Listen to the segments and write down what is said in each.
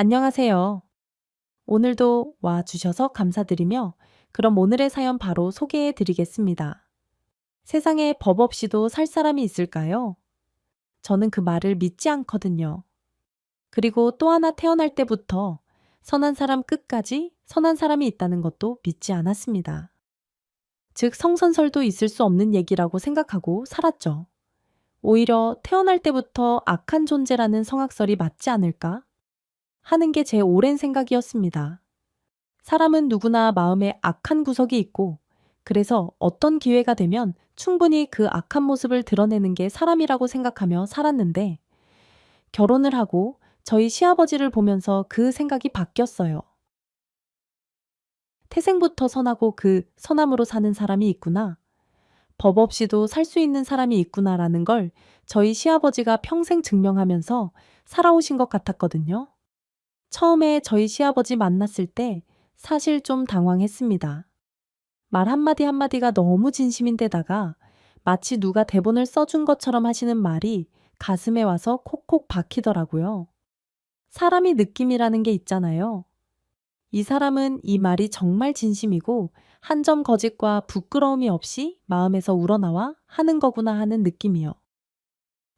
안녕하세요. 오늘도 와 주셔서 감사드리며, 그럼 오늘의 사연 바로 소개해 드리겠습니다. 세상에 법 없이도 살 사람이 있을까요? 저는 그 말을 믿지 않거든요. 그리고 또 하나 태어날 때부터 선한 사람 끝까지 선한 사람이 있다는 것도 믿지 않았습니다. 즉, 성선설도 있을 수 없는 얘기라고 생각하고 살았죠. 오히려 태어날 때부터 악한 존재라는 성악설이 맞지 않을까 하는 게 제 오랜 생각이었습니다. 사람은 누구나 마음에 악한 구석이 있고, 그래서 어떤 기회가 되면 충분히 그 악한 모습을 드러내는 게 사람이라고 생각하며 살았는데, 결혼을 하고 저희 시아버지를 보면서 그 생각이 바뀌었어요. 태생부터 선하고 그 선함으로 사는 사람이 있구나. 법 없이도 살 수 있는 사람이 있구나라는 걸 저희 시아버지가 평생 증명하면서 살아오신 것 같았거든요. 처음에 저희 시아버지 만났을 때 사실 좀 당황했습니다. 말 한마디 한마디가 너무 진심인데다가 마치 누가 대본을 써준 것처럼 하시는 말이 가슴에 와서 콕콕 박히더라고요. 사람이 느낌이라는 게 있잖아요. 이 사람은 이 말이 정말 진심이고 한 점 거짓과 부끄러움이 없이 마음에서 우러나와 하는 거구나 하는 느낌이요.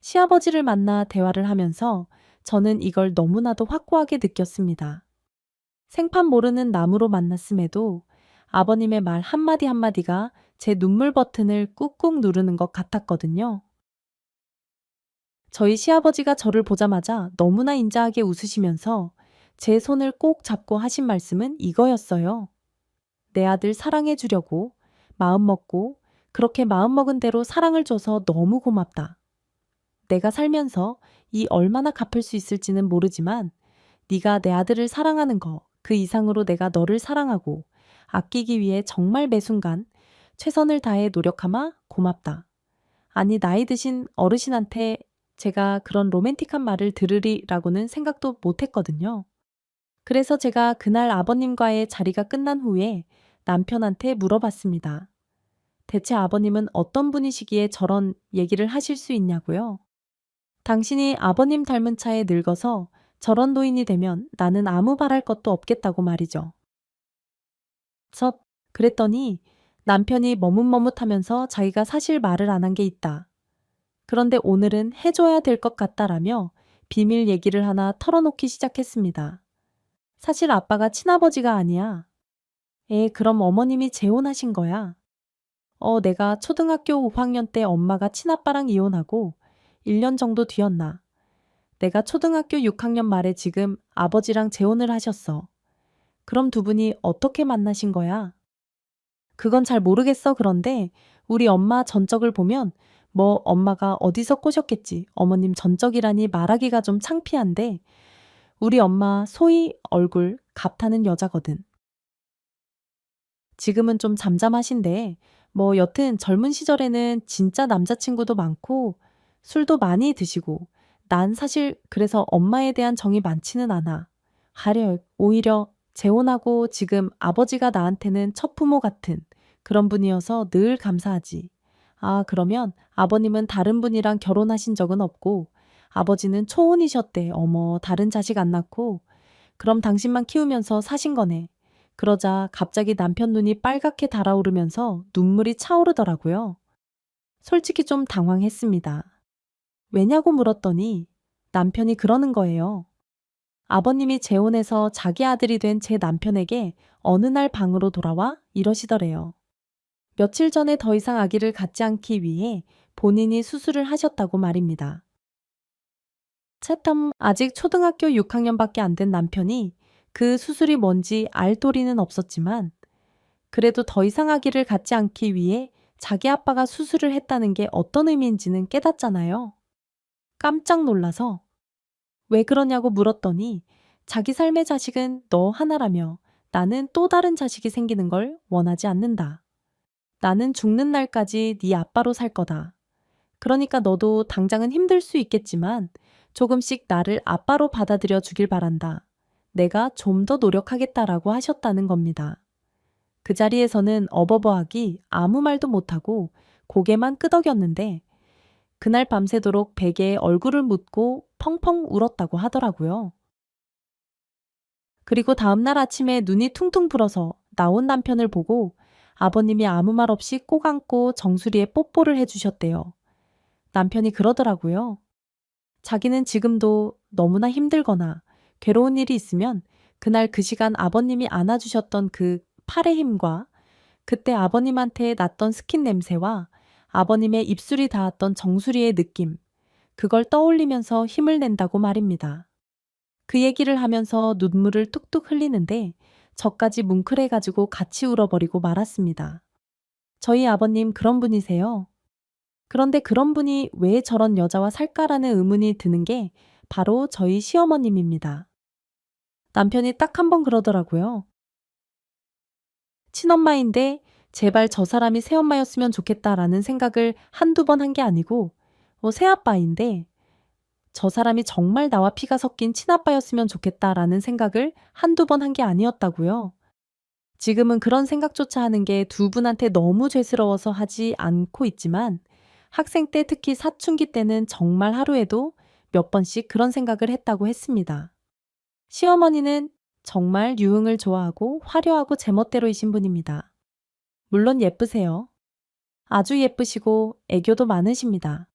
시아버지를 만나 대화를 하면서 저는 이걸 너무나도 확고하게 느꼈습니다. 생판 모르는 남으로 만났음에도 아버님의 말 한마디 한마디가 제 눈물 버튼을 꾹꾹 누르는 것 같았거든요. 저희 시아버지가 저를 보자마자 너무나 인자하게 웃으시면서 제 손을 꼭 잡고 하신 말씀은 이거였어요. 내 아들 사랑해 주려고 마음 먹고 그렇게 마음 먹은 대로 사랑을 줘서 너무 고맙다. 내가 살면서 이 얼마나 갚을 수 있을지는 모르지만 네가 내 아들을 사랑하는 거 그 이상으로 내가 너를 사랑하고 아끼기 위해 정말 매 순간 최선을 다해 노력하마 고맙다. 아니 나이 드신 어르신한테 제가 그런 로맨틱한 말을 들으리라고는 생각도 못 했거든요. 그래서 제가 그날 아버님과의 자리가 끝난 후에 남편한테 물어봤습니다. 대체 아버님은 어떤 분이시기에 저런 얘기를 하실 수 있냐고요? 당신이 아버님 닮은 차에 늙어서 저런 노인이 되면 나는 아무 바랄 것도 없겠다고 말이죠. 섭, 그랬더니 남편이 머뭇머뭇하면서 자기가 사실 말을 안 한 게 있다. 그런데 오늘은 해줘야 될 것 같다라며 비밀 얘기를 하나 털어놓기 시작했습니다. 사실 아빠가 친아버지가 아니야. 그럼 어머님이 재혼하신 거야. 내가 초등학교 5학년 때 엄마가 친아빠랑 이혼하고 1년 정도 뒤였나. 내가 초등학교 6학년 말에 지금 아버지랑 재혼을 하셨어. 그럼 두 분이 어떻게 만나신 거야? 그건 잘 모르겠어. 그런데 우리 엄마 전적을 보면 뭐 엄마가 어디서 꼬셨겠지. 어머님 전적이라니 말하기가 좀 창피한데 우리 엄마 소희 얼굴 갑타는 여자거든. 지금은 좀 잠잠하신데 뭐 여튼 젊은 시절에는 진짜 남자친구도 많고 술도 많이 드시고 난 사실 그래서 엄마에 대한 정이 많지는 않아. 하려 오히려 재혼하고 지금 아버지가 나한테는 첫 부모 같은 그런 분이어서 늘 감사하지. 아, 그러면 아버님은 다른 분이랑 결혼하신 적은 없고 아버지는 초혼이셨대. 어머, 다른 자식 안 낳고. 그럼 당신만 키우면서 사신 거네. 그러자 갑자기 남편 눈이 빨갛게 달아오르면서 눈물이 차오르더라고요. 솔직히 좀 당황했습니다. 왜냐고 물었더니 남편이 그러는 거예요. 아버님이 재혼해서 자기 아들이 된 제 남편에게 어느 날 방으로 돌아와 이러시더래요. 며칠 전에 더 이상 아기를 갖지 않기 위해 본인이 수술을 하셨다고 말입니다. 채텀 아직 초등학교 6학년밖에 안 된 남편이 그 수술이 뭔지 알 도리는 없었지만 그래도 더 이상 아기를 갖지 않기 위해 자기 아빠가 수술을 했다는 게 어떤 의미인지는 깨닫잖아요. 깜짝 놀라서 왜 그러냐고 물었더니 자기 삶의 자식은 너 하나라며 나는 또 다른 자식이 생기는 걸 원하지 않는다. 나는 죽는 날까지 네 아빠로 살 거다. 그러니까 너도 당장은 힘들 수 있겠지만 조금씩 나를 아빠로 받아들여 주길 바란다. 내가 좀 더 노력하겠다라고 하셨다는 겁니다. 그 자리에서는 어버버하기 아무 말도 못하고 고개만 끄덕였는데 그날 밤새도록 베개에 얼굴을 묻고 펑펑 울었다고 하더라고요. 그리고 다음날 아침에 눈이 퉁퉁 불어서 나온 남편을 보고 아버님이 아무 말 없이 꼭 안고 정수리에 뽀뽀를 해주셨대요. 남편이 그러더라고요. 자기는 지금도 너무나 힘들거나 괴로운 일이 있으면 그날 그 시간 아버님이 안아주셨던 그 팔의 힘과 그때 아버님한테 났던 스킨 냄새와 아버님의 입술이 닿았던 정수리의 느낌, 그걸 떠올리면서 힘을 낸다고 말입니다. 그 얘기를 하면서 눈물을 뚝뚝 흘리는데 저까지 뭉클해가지고 같이 울어버리고 말았습니다. 저희 아버님 그런 분이세요. 그런데 그런 분이 왜 저런 여자와 살까라는 의문이 드는 게 바로 저희 시어머님입니다. 남편이 딱 한 번 그러더라고요. 친엄마인데 제발 저 사람이 새엄마였으면 좋겠다라는 생각을 한두 번 한 게 아니고 새아빠인데 저 사람이 정말 나와 피가 섞인 친아빠였으면 좋겠다라는 생각을 한두 번 한 게 아니었다고요. 지금은 그런 생각조차 하는 게 두 분한테 너무 죄스러워서 하지 않고 있지만 학생 때 특히 사춘기 때는 정말 하루에도 몇 번씩 그런 생각을 했다고 했습니다. 시어머니는 정말 유흥을 좋아하고 화려하고 제멋대로이신 분입니다. 물론 예쁘세요. 아주 예쁘시고 애교도 많으십니다.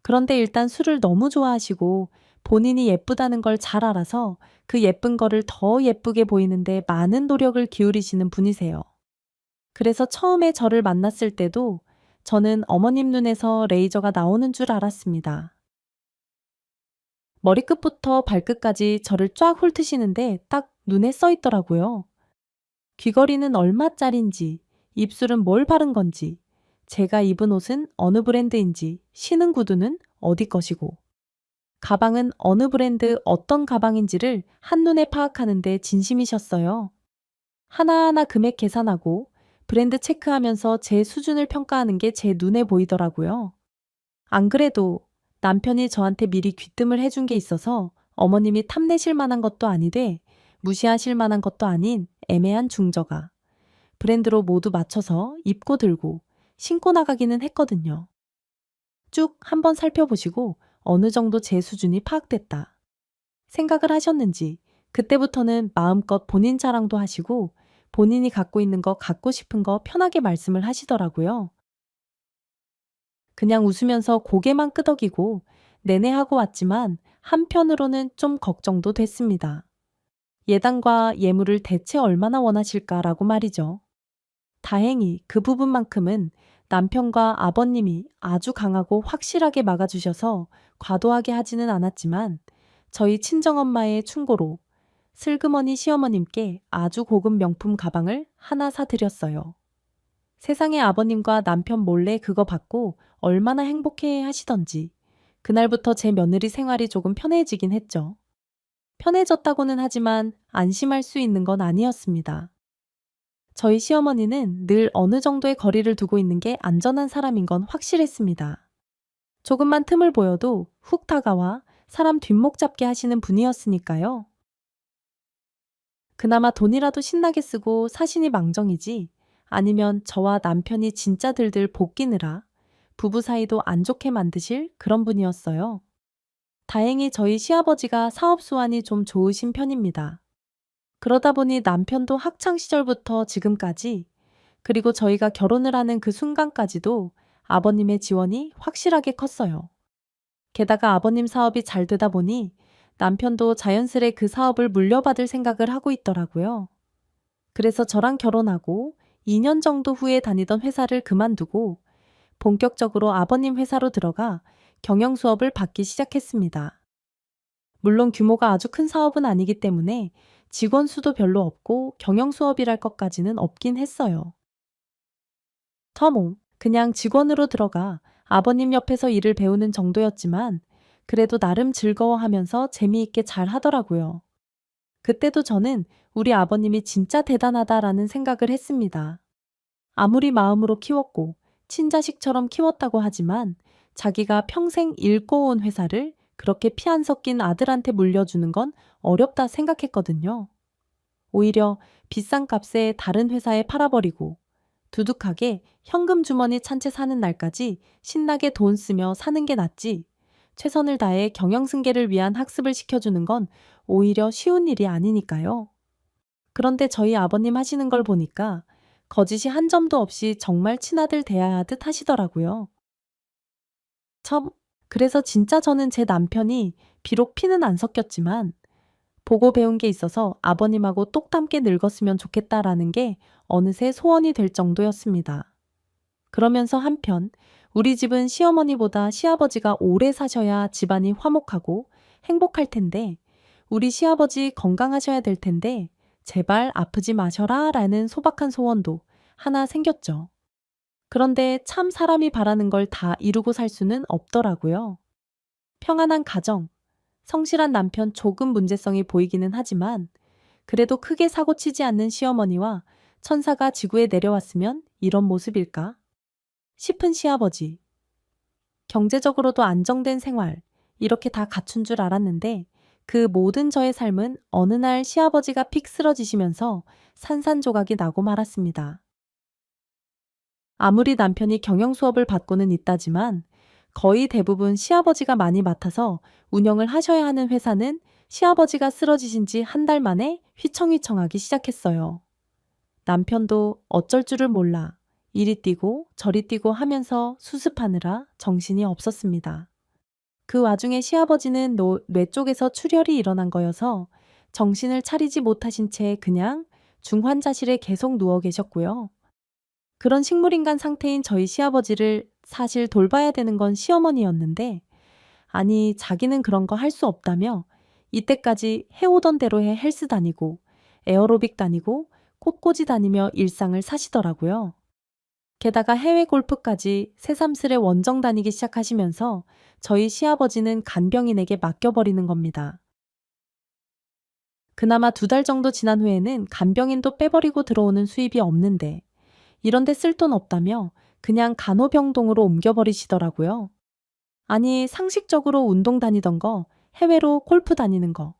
그런데 일단 술을 너무 좋아하시고 본인이 예쁘다는 걸 잘 알아서 그 예쁜 거를 더 예쁘게 보이는데 많은 노력을 기울이시는 분이세요. 그래서 처음에 저를 만났을 때도 저는 어머님 눈에서 레이저가 나오는 줄 알았습니다. 머리끝부터 발끝까지 저를 쫙 훑으시는데 딱 눈에 써 있더라고요. 귀걸이는 얼마짜린지, 입술은 뭘 바른 건지, 제가 입은 옷은 어느 브랜드인지, 신은 구두는 어디 것이고, 가방은 어느 브랜드 어떤 가방인지를 한눈에 파악하는데 진심이셨어요. 하나하나 금액 계산하고 브랜드 체크하면서 제 수준을 평가하는 게 제 눈에 보이더라고요. 안 그래도 남편이 저한테 미리 귀뜸을 해준 게 있어서 어머님이 탐내실 만한 것도 아니되 무시하실 만한 것도 아닌 애매한 중저가 브랜드로 모두 맞춰서 입고 들고 신고 나가기는 했거든요. 쭉 한번 살펴보시고 어느 정도 제 수준이 파악됐다 생각을 하셨는지 그때부터는 마음껏 본인 자랑도 하시고 본인이 갖고 있는 거 갖고 싶은 거 편하게 말씀을 하시더라고요. 그냥 웃으면서 고개만 끄덕이고 내내 하고 왔지만 한편으로는 좀 걱정도 됐습니다. 예단과 예물을 대체 얼마나 원하실까라고 말이죠. 다행히 그 부분만큼은 남편과 아버님이 아주 강하고 확실하게 막아주셔서 과도하게 하지는 않았지만 저희 친정엄마의 충고로 슬그머니 시어머님께 아주 고급 명품 가방을 하나 사드렸어요. 세상에 아버님과 남편 몰래 그거 받고 얼마나 행복해 하시던지 그날부터 제 며느리 생활이 조금 편해지긴 했죠. 편해졌다고는 하지만 안심할 수 있는 건 아니었습니다. 저희 시어머니는 늘 어느 정도의 거리를 두고 있는 게 안전한 사람인 건 확실했습니다. 조금만 틈을 보여도 훅 다가와 사람 뒷목 잡게 하시는 분이었으니까요. 그나마 돈이라도 신나게 쓰고 사신이 망정이지 아니면 저와 남편이 진짜 들들 볶이느라 부부 사이도 안 좋게 만드실 그런 분이었어요. 다행히 저희 시아버지가 사업 수완이 좀 좋으신 편입니다. 그러다 보니 남편도 학창 시절부터 지금까지 그리고 저희가 결혼을 하는 그 순간까지도 아버님의 지원이 확실하게 컸어요. 게다가 아버님 사업이 잘 되다 보니 남편도 자연스레 그 사업을 물려받을 생각을 하고 있더라고요. 그래서 저랑 결혼하고 2년 정도 후에 다니던 회사를 그만두고 본격적으로 아버님 회사로 들어가 경영 수업을 받기 시작했습니다. 물론 규모가 아주 큰 사업은 아니기 때문에 직원 수도 별로 없고 경영 수업이랄 것까지는 없긴 했어요. 터몽 그냥 직원으로 들어가 아버님 옆에서 일을 배우는 정도였지만 그래도 나름 즐거워하면서 재미있게 잘 하더라고요. 그때도 저는 우리 아버님이 진짜 대단하다라는 생각을 했습니다. 아무리 마음으로 키웠고 친자식처럼 키웠다고 하지만 자기가 평생 잃고 온 회사를 그렇게 피 안 섞인 아들한테 물려주는 건 어렵다 생각했거든요. 오히려 비싼 값에 다른 회사에 팔아버리고 두둑하게 현금 주머니 찬 채 사는 날까지 신나게 돈 쓰며 사는 게 낫지 최선을 다해 경영 승계를 위한 학습을 시켜주는 건 오히려 쉬운 일이 아니니까요. 그런데 저희 아버님 하시는 걸 보니까 거짓이 한 점도 없이 정말 친아들 대하듯 하시더라고요. 참, 그래서 진짜 저는 제 남편이 비록 피는 안 섞였지만 보고 배운 게 있어서 아버님하고 똑 닮게 늙었으면 좋겠다라는 게 어느새 소원이 될 정도였습니다. 그러면서 한편 우리 집은 시어머니보다 시아버지가 오래 사셔야 집안이 화목하고 행복할 텐데 우리 시아버지 건강하셔야 될 텐데 제발 아프지 마셔라 라는 소박한 소원도 하나 생겼죠. 그런데 참 사람이 바라는 걸 다 이루고 살 수는 없더라고요. 평안한 가정, 성실한 남편 조금 문제성이 보이기는 하지만 그래도 크게 사고치지 않는 시어머니와 천사가 지구에 내려왔으면 이런 모습일까 싶은 시아버지. 경제적으로도 안정된 생활, 이렇게 다 갖춘 줄 알았는데 그 모든 저의 삶은 어느 날 시아버지가 픽 쓰러지시면서 산산조각이 나고 말았습니다. 아무리 남편이 경영 수업을 받고는 있다지만 거의 대부분 시아버지가 많이 맡아서 운영을 하셔야 하는 회사는 시아버지가 쓰러지신 지 한 달 만에 휘청휘청하기 시작했어요. 남편도 어쩔 줄을 몰라 이리 뛰고 저리 뛰고 하면서 수습하느라 정신이 없었습니다. 그 와중에 시아버지는 뇌 쪽에서 출혈이 일어난 거여서 정신을 차리지 못하신 채 그냥 중환자실에 계속 누워 계셨고요. 그런 식물인간 상태인 저희 시아버지를 사실 돌봐야 되는 건 시어머니였는데, 아니, 자기는 그런 거 할 수 없다며 이때까지 해오던 대로 헬스 다니고, 에어로빅 다니고, 꽃꽂이 다니며 일상을 사시더라고요. 게다가 해외 골프까지 새삼스레 원정 다니기 시작하시면서 저희 시아버지는 간병인에게 맡겨버리는 겁니다. 그나마 2달 정도 지난 후에는 간병인도 빼버리고 들어오는 수입이 없는데, 이런데 쓸 돈 없다며 그냥 간호병동으로 옮겨버리시더라고요. 아니, 상식적으로 운동 다니던 거, 해외로 골프 다니는 거,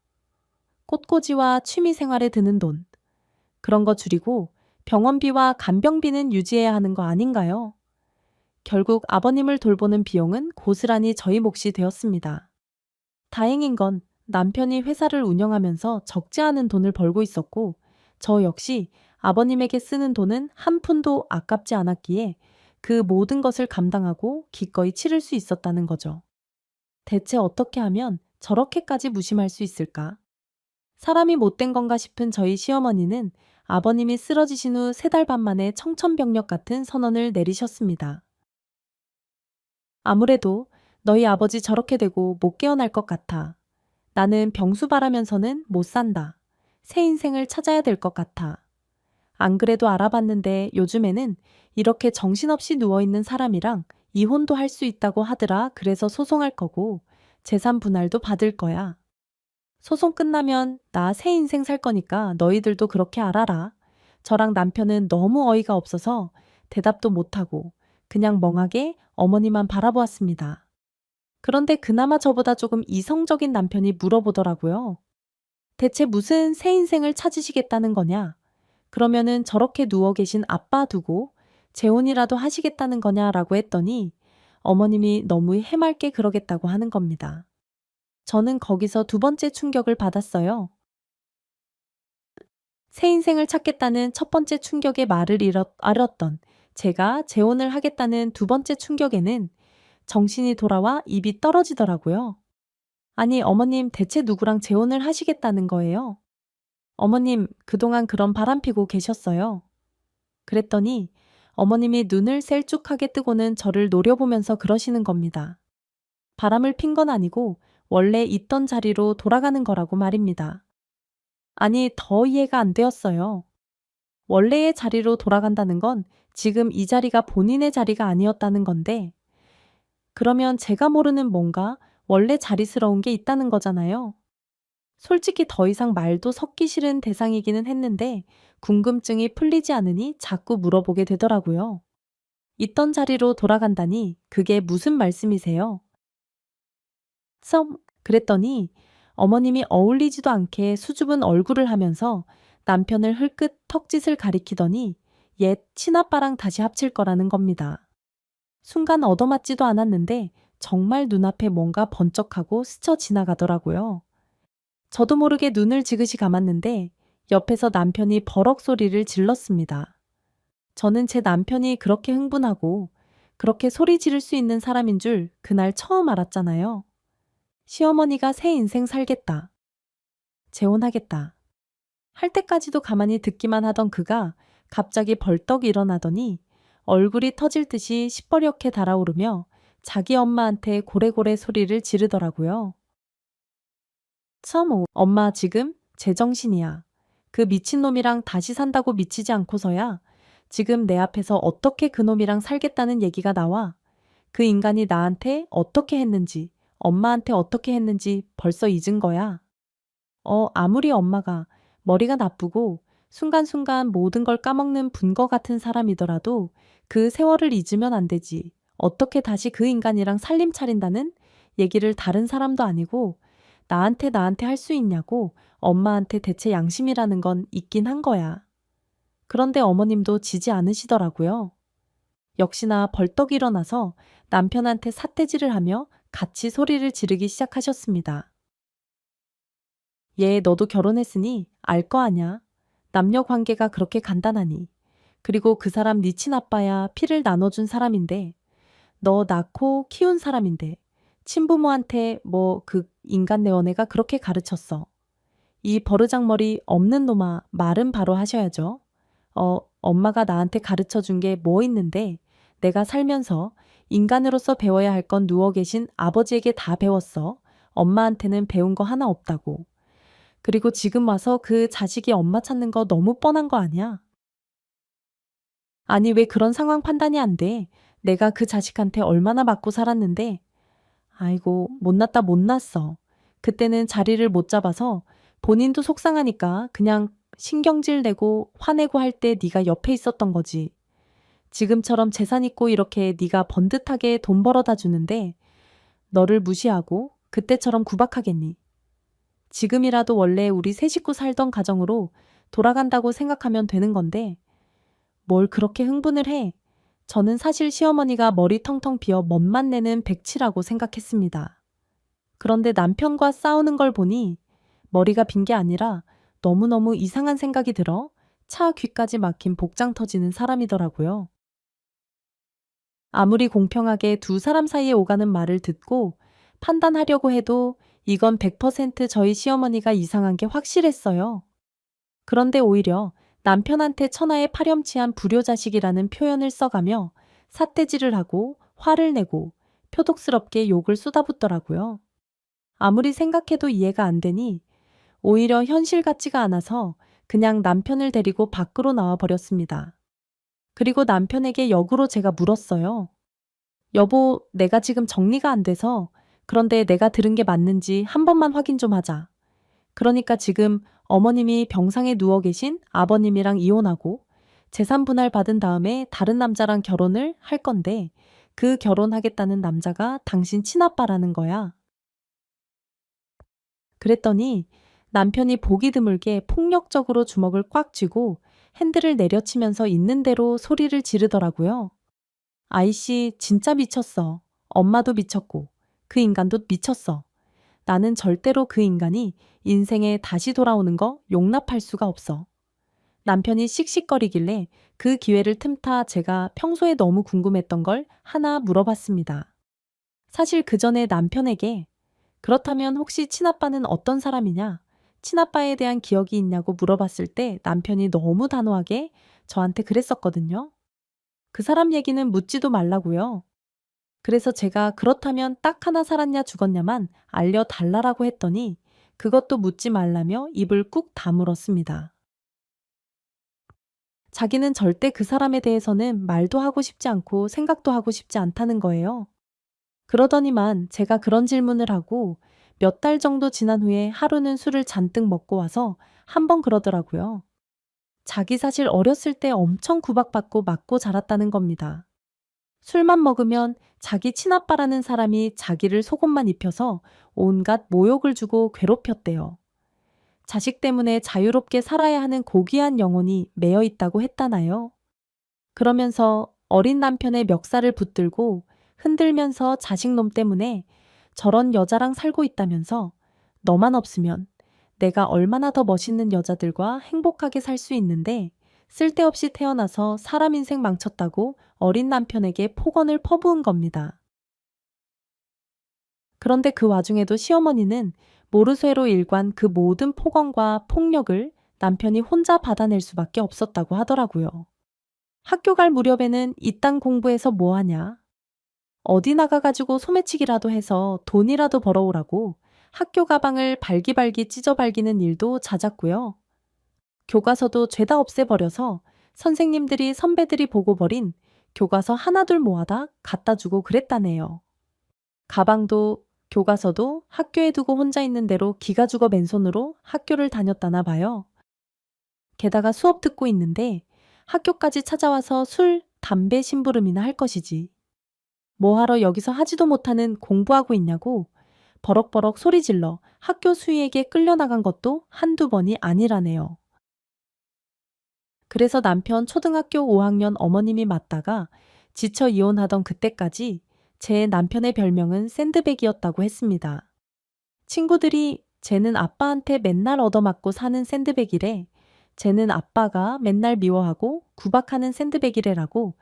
꽃꽂이와 취미 생활에 드는 돈, 그런 거 줄이고 병원비와 간병비는 유지해야 하는 거 아닌가요? 결국 아버님을 돌보는 비용은 고스란히 저희 몫이 되었습니다. 다행인 건 남편이 회사를 운영하면서 적지 않은 돈을 벌고 있었고, 저 역시 아버님에게 쓰는 돈은 한 푼도 아깝지 않았기에 그 모든 것을 감당하고 기꺼이 치를 수 있었다는 거죠. 대체 어떻게 하면 저렇게까지 무심할 수 있을까? 사람이 못된 건가 싶은 저희 시어머니는 아버님이 쓰러지신 후 3달 반 만에 청천벽력 같은 선언을 내리셨습니다. 아무래도 너희 아버지 저렇게 되고 못 깨어날 것 같아. 나는 병수 바라면서는 못 산다. 새 인생을 찾아야 될 것 같아. 안 그래도 알아봤는데 요즘에는 이렇게 정신없이 누워있는 사람이랑 이혼도 할 수 있다고 하더라. 그래서 소송할 거고 재산 분할도 받을 거야. 소송 끝나면 나 새 인생 살 거니까 너희들도 그렇게 알아라. 저랑 남편은 너무 어이가 없어서 대답도 못하고 그냥 멍하게 어머니만 바라보았습니다. 그런데 그나마 저보다 조금 이성적인 남편이 물어보더라고요. 대체 무슨 새 인생을 찾으시겠다는 거냐? 그러면은 저렇게 누워 계신 아빠 두고 재혼이라도 하시겠다는 거냐라고 했더니 어머님이 너무 해맑게 그러겠다고 하는 겁니다. 저는 거기서 2번째 충격을 받았어요. 새 인생을 찾겠다는 첫 번째 충격의 말을 알았던 제가 재혼을 하겠다는 2번째 충격에는 정신이 돌아와 입이 떨어지더라고요. 아니, 어머님 대체 누구랑 재혼을 하시겠다는 거예요? 어머님 그동안 그런 바람 피고 계셨어요. 그랬더니 어머님이 눈을 셀쭉하게 뜨고는 저를 노려보면서 그러시는 겁니다. 바람을 핀 건 아니고 원래 있던 자리로 돌아가는 거라고 말입니다. 아니, 더 이해가 안 되었어요. 원래의 자리로 돌아간다는 건 지금 이 자리가 본인의 자리가 아니었다는 건데, 그러면 제가 모르는 뭔가 원래 자리스러운 게 있다는 거잖아요. 솔직히 더 이상 말도 섞기 싫은 대상이기는 했는데 궁금증이 풀리지 않으니 자꾸 물어보게 되더라고요. 있던 자리로 돌아간다니 그게 무슨 말씀이세요? 그랬더니 어머님이 어울리지도 않게 수줍은 얼굴을 하면서 남편을 흘끗 턱짓을 가리키더니 옛 친아빠랑 다시 합칠 거라는 겁니다. 순간 얻어맞지도 않았는데 정말 눈앞에 뭔가 번쩍하고 스쳐 지나가더라고요. 저도 모르게 눈을 지그시 감았는데 옆에서 남편이 버럭 소리를 질렀습니다. 저는 제 남편이 그렇게 흥분하고 그렇게 소리 지를 수 있는 사람인 줄 그날 처음 알았잖아요. 시어머니가 새 인생 살겠다. 재혼하겠다. 할 때까지도 가만히 듣기만 하던 그가 갑자기 벌떡 일어나더니 얼굴이 터질 듯이 시퍼렇게 달아오르며 자기 엄마한테 고래고래 소리를 지르더라고요. 참, 엄마 지금 제정신이야. 그 미친놈이랑 다시 산다고 미치지 않고서야 지금 내 앞에서 어떻게 그놈이랑 살겠다는 얘기가 나와. 그 인간이 나한테 어떻게 했는지, 엄마한테 어떻게 했는지 벌써 잊은 거야. 아무리 엄마가 머리가 나쁘고 순간순간 모든 걸 까먹는 분거 같은 사람이더라도 그 세월을 잊으면 안 되지. 어떻게 다시 그 인간이랑 살림 차린다는 얘기를 다른 사람도 아니고 나한테 할 수 있냐고 엄마한테 대체 양심이라는 건 있긴 한 거야. 그런데 어머님도 지지 않으시더라고요. 역시나 벌떡 일어나서 남편한테 삿대질을 하며 같이 소리를 지르기 시작하셨습니다. 얘 너도 결혼했으니 알 거 아냐. 남녀 관계가 그렇게 간단하니. 그리고 그 사람 네 친아빠야 피를 나눠준 사람인데 너 낳고 키운 사람인데 친부모한테 뭐 그 인간 내원애가 그렇게 가르쳤어. 이 버르장머리 없는 놈아 말은 바로 하셔야죠. 엄마가 나한테 가르쳐 준 게 뭐 있는데 내가 살면서 인간으로서 배워야 할 건 누워 계신 아버지에게 다 배웠어. 엄마한테는 배운 거 하나 없다고. 그리고 지금 와서 그 자식이 엄마 찾는 거 너무 뻔한 거 아니야? 아니, 왜 그런 상황 판단이 안 돼? 내가 그 자식한테 얼마나 맞고 살았는데. 아이고, 못났다 못났어. 그때는 자리를 못 잡아서 본인도 속상하니까 그냥 신경질 내고 화내고 할 때 네가 옆에 있었던 거지. 지금처럼 재산 있고 이렇게 네가 번듯하게 돈 벌어다 주는데 너를 무시하고 그때처럼 구박하겠니? 지금이라도 원래 우리 세 식구 살던 가정으로 돌아간다고 생각하면 되는 건데 뭘 그렇게 흥분을 해? 저는 사실 시어머니가 머리 텅텅 비어 멋만 내는 백치라고 생각했습니다. 그런데 남편과 싸우는 걸 보니 머리가 빈 게 아니라 너무너무 이상한 생각이 들어 차 귀까지 막힌 복장 터지는 사람이더라고요. 아무리 공평하게 두 사람 사이에 오가는 말을 듣고 판단하려고 해도 이건 100% 저희 시어머니가 이상한 게 확실했어요. 그런데 오히려 남편한테 천하에 파렴치한 불효자식이라는 표현을 써가며 삿대질을 하고 화를 내고 표독스럽게 욕을 쏟아붓더라고요. 아무리 생각해도 이해가 안 되니 오히려 현실 같지가 않아서 그냥 남편을 데리고 밖으로 나와 버렸습니다. 그리고 남편에게 역으로 제가 물었어요. 여보, 내가 지금 정리가 안 돼서 그런데 내가 들은 게 맞는지 한 번만 확인 좀 하자. 그러니까 지금 어머님이 병상에 누워 계신 아버님이랑 이혼하고 재산 분할 받은 다음에 다른 남자랑 결혼을 할 건데 그 결혼하겠다는 남자가 당신 친아빠라는 거야. 그랬더니 남편이 보기 드물게 폭력적으로 주먹을 꽉 쥐고 핸들을 내려치면서 있는 대로 소리를 지르더라고요. 아이씨, 진짜 미쳤어. 엄마도 미쳤고 그 인간도 미쳤어. 나는 절대로 그 인간이 인생에 다시 돌아오는 거 용납할 수가 없어. 남편이 씩씩거리길래 그 기회를 틈타 제가 평소에 너무 궁금했던 걸 하나 물어봤습니다. 사실 그 전에 남편에게 그렇다면 혹시 친아빠는 어떤 사람이냐? 친아빠에 대한 기억이 있냐고 물어봤을 때 남편이 너무 단호하게 저한테 그랬었거든요. 그 사람 얘기는 묻지도 말라고요. 그래서 제가 그렇다면 딱 하나 살았냐 죽었냐만 알려달라고 했더니 그것도 묻지 말라며 입을 꾹 다물었습니다. 자기는 절대 그 사람에 대해서는 말도 하고 싶지 않고 생각도 하고 싶지 않다는 거예요. 그러더니만 제가 그런 질문을 하고 몇 달 정도 지난 후에 하루는 술을 잔뜩 먹고 와서 한 번 그러더라고요. 자기 사실 어렸을 때 엄청 구박받고 맞고 자랐다는 겁니다. 술만 먹으면 자기 친아빠라는 사람이 자기를 속옷만 입혀서 온갖 모욕을 주고 괴롭혔대요. 자식 때문에 자유롭게 살아야 하는 고귀한 영혼이 매여 있다고 했다나요? 그러면서 어린 남편의 멱살을 붙들고 흔들면서 자식 놈 때문에 저런 여자랑 살고 있다면서 너만 없으면 내가 얼마나 더 멋있는 여자들과 행복하게 살 수 있는데 쓸데없이 태어나서 사람 인생 망쳤다고 어린 남편에게 폭언을 퍼부은 겁니다. 그런데 그 와중에도 시어머니는 모르쇠로 일관 그 모든 폭언과 폭력을 남편이 혼자 받아낼 수밖에 없었다고 하더라고요. 학교 갈 무렵에는 이딴 공부해서 뭐하냐? 어디 나가가지고 소매치기라도 해서 돈이라도 벌어오라고 학교 가방을 발기발기 찢어발기는 일도 잦았고요. 교과서도 죄다 없애버려서 선생님들이 선배들이 보고 버린 교과서 하나둘 모아다 갖다 주고 그랬다네요. 가방도 교과서도 학교에 두고 혼자 있는 대로 기가 죽어 맨손으로 학교를 다녔다나 봐요. 게다가 수업 듣고 있는데 학교까지 찾아와서 술, 담배 심부름이나 할 것이지. 뭐하러 여기서 하지도 못하는 공부하고 있냐고 버럭버럭 소리질러 학교 수위에게 끌려나간 것도 한두 번이 아니라네요. 그래서 남편 초등학교 5학년 어머님이 맞다가 지쳐 이혼하던 그때까지 제 남편의 별명은 샌드백이었다고 했습니다. 친구들이 쟤는 아빠한테 맨날 얻어맞고 사는 샌드백이래. 쟤는 아빠가 맨날 미워하고 구박하는 샌드백이래라고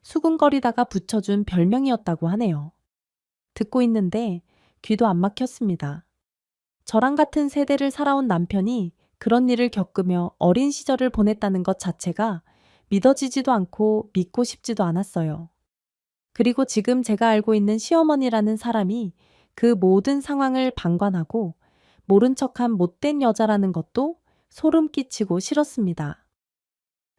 수군거리다가 붙여준 별명이었다고 하네요. 듣고 있는데 귀도 안 막혔습니다. 저랑 같은 세대를 살아온 남편이 그런 일을 겪으며 어린 시절을 보냈다는 것 자체가 믿어지지도 않고 믿고 싶지도 않았어요. 그리고 지금 제가 알고 있는 시어머니라는 사람이 그 모든 상황을 방관하고 모른 척한 못된 여자라는 것도 소름 끼치고 싫었습니다.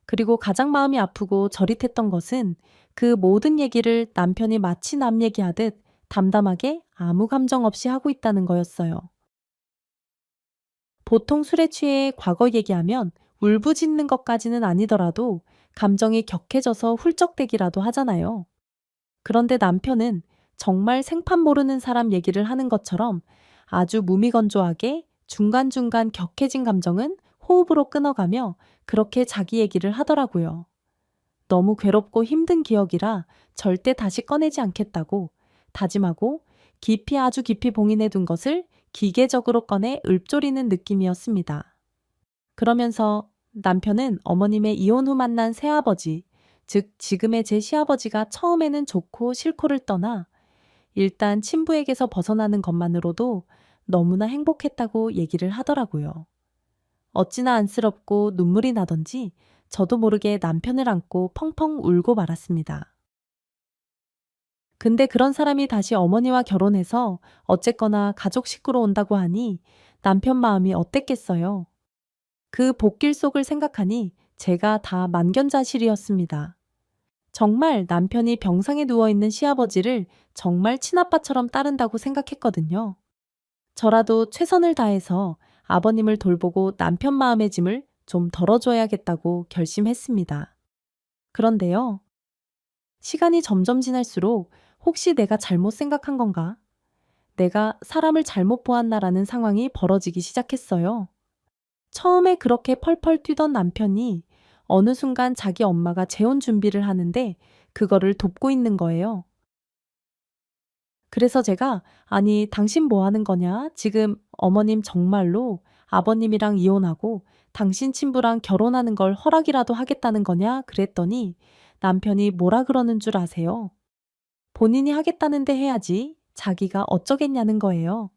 그리고 가장 마음이 아프고 저릿했던 것은 그 모든 얘기를 남편이 마치 남 얘기하듯 담담하게 아무 감정 없이 하고 있다는 거였어요. 보통 술에 취해 과거 얘기하면 울부짖는 것까지는 아니더라도 감정이 격해져서 훌쩍대기라도 하잖아요. 그런데 남편은 정말 생판 모르는 사람 얘기를 하는 것처럼 아주 무미건조하게 중간중간 격해진 감정은 호흡으로 끊어가며 그렇게 자기 얘기를 하더라고요. 너무 괴롭고 힘든 기억이라 절대 다시 꺼내지 않겠다고 다짐하고 깊이 아주 깊이 봉인해 둔 것을 기계적으로 꺼내 읊조리는 느낌이었습니다. 그러면서 남편은 어머님의 이혼 후 만난 새아버지, 즉 지금의 제 시아버지가 처음에는 좋고 싫고를 떠나 일단 친부에게서 벗어나는 것만으로도 너무나 행복했다고 얘기를 하더라고요. 어찌나 안쓰럽고 눈물이 나던지 저도 모르게 남편을 안고 펑펑 울고 말았습니다. 근데 그런 사람이 다시 어머니와 결혼해서 어쨌거나 가족 식구로 온다고 하니 남편 마음이 어땠겠어요? 그 복길 속을 생각하니 제가 다 만견자실이었습니다. 정말 남편이 병상에 누워있는 시아버지를 정말 친아빠처럼 따른다고 생각했거든요. 저라도 최선을 다해서 아버님을 돌보고 남편 마음의 짐을 좀 덜어줘야겠다고 결심했습니다. 그런데요, 시간이 점점 지날수록 혹시 내가 잘못 생각한 건가? 내가 사람을 잘못 보았나라는 상황이 벌어지기 시작했어요. 처음에 그렇게 펄펄 뛰던 남편이 어느 순간 자기 엄마가 재혼 준비를 하는데 그거를 돕고 있는 거예요. 그래서 제가 아니 당신 뭐 하는 거냐? 지금 어머님 정말로 아버님이랑 이혼하고 당신 친부랑 결혼하는 걸 허락이라도 하겠다는 거냐? 그랬더니 남편이 뭐라 그러는 줄 아세요? 본인이 하겠다는데 해야지 자기가 어쩌겠냐는 거예요.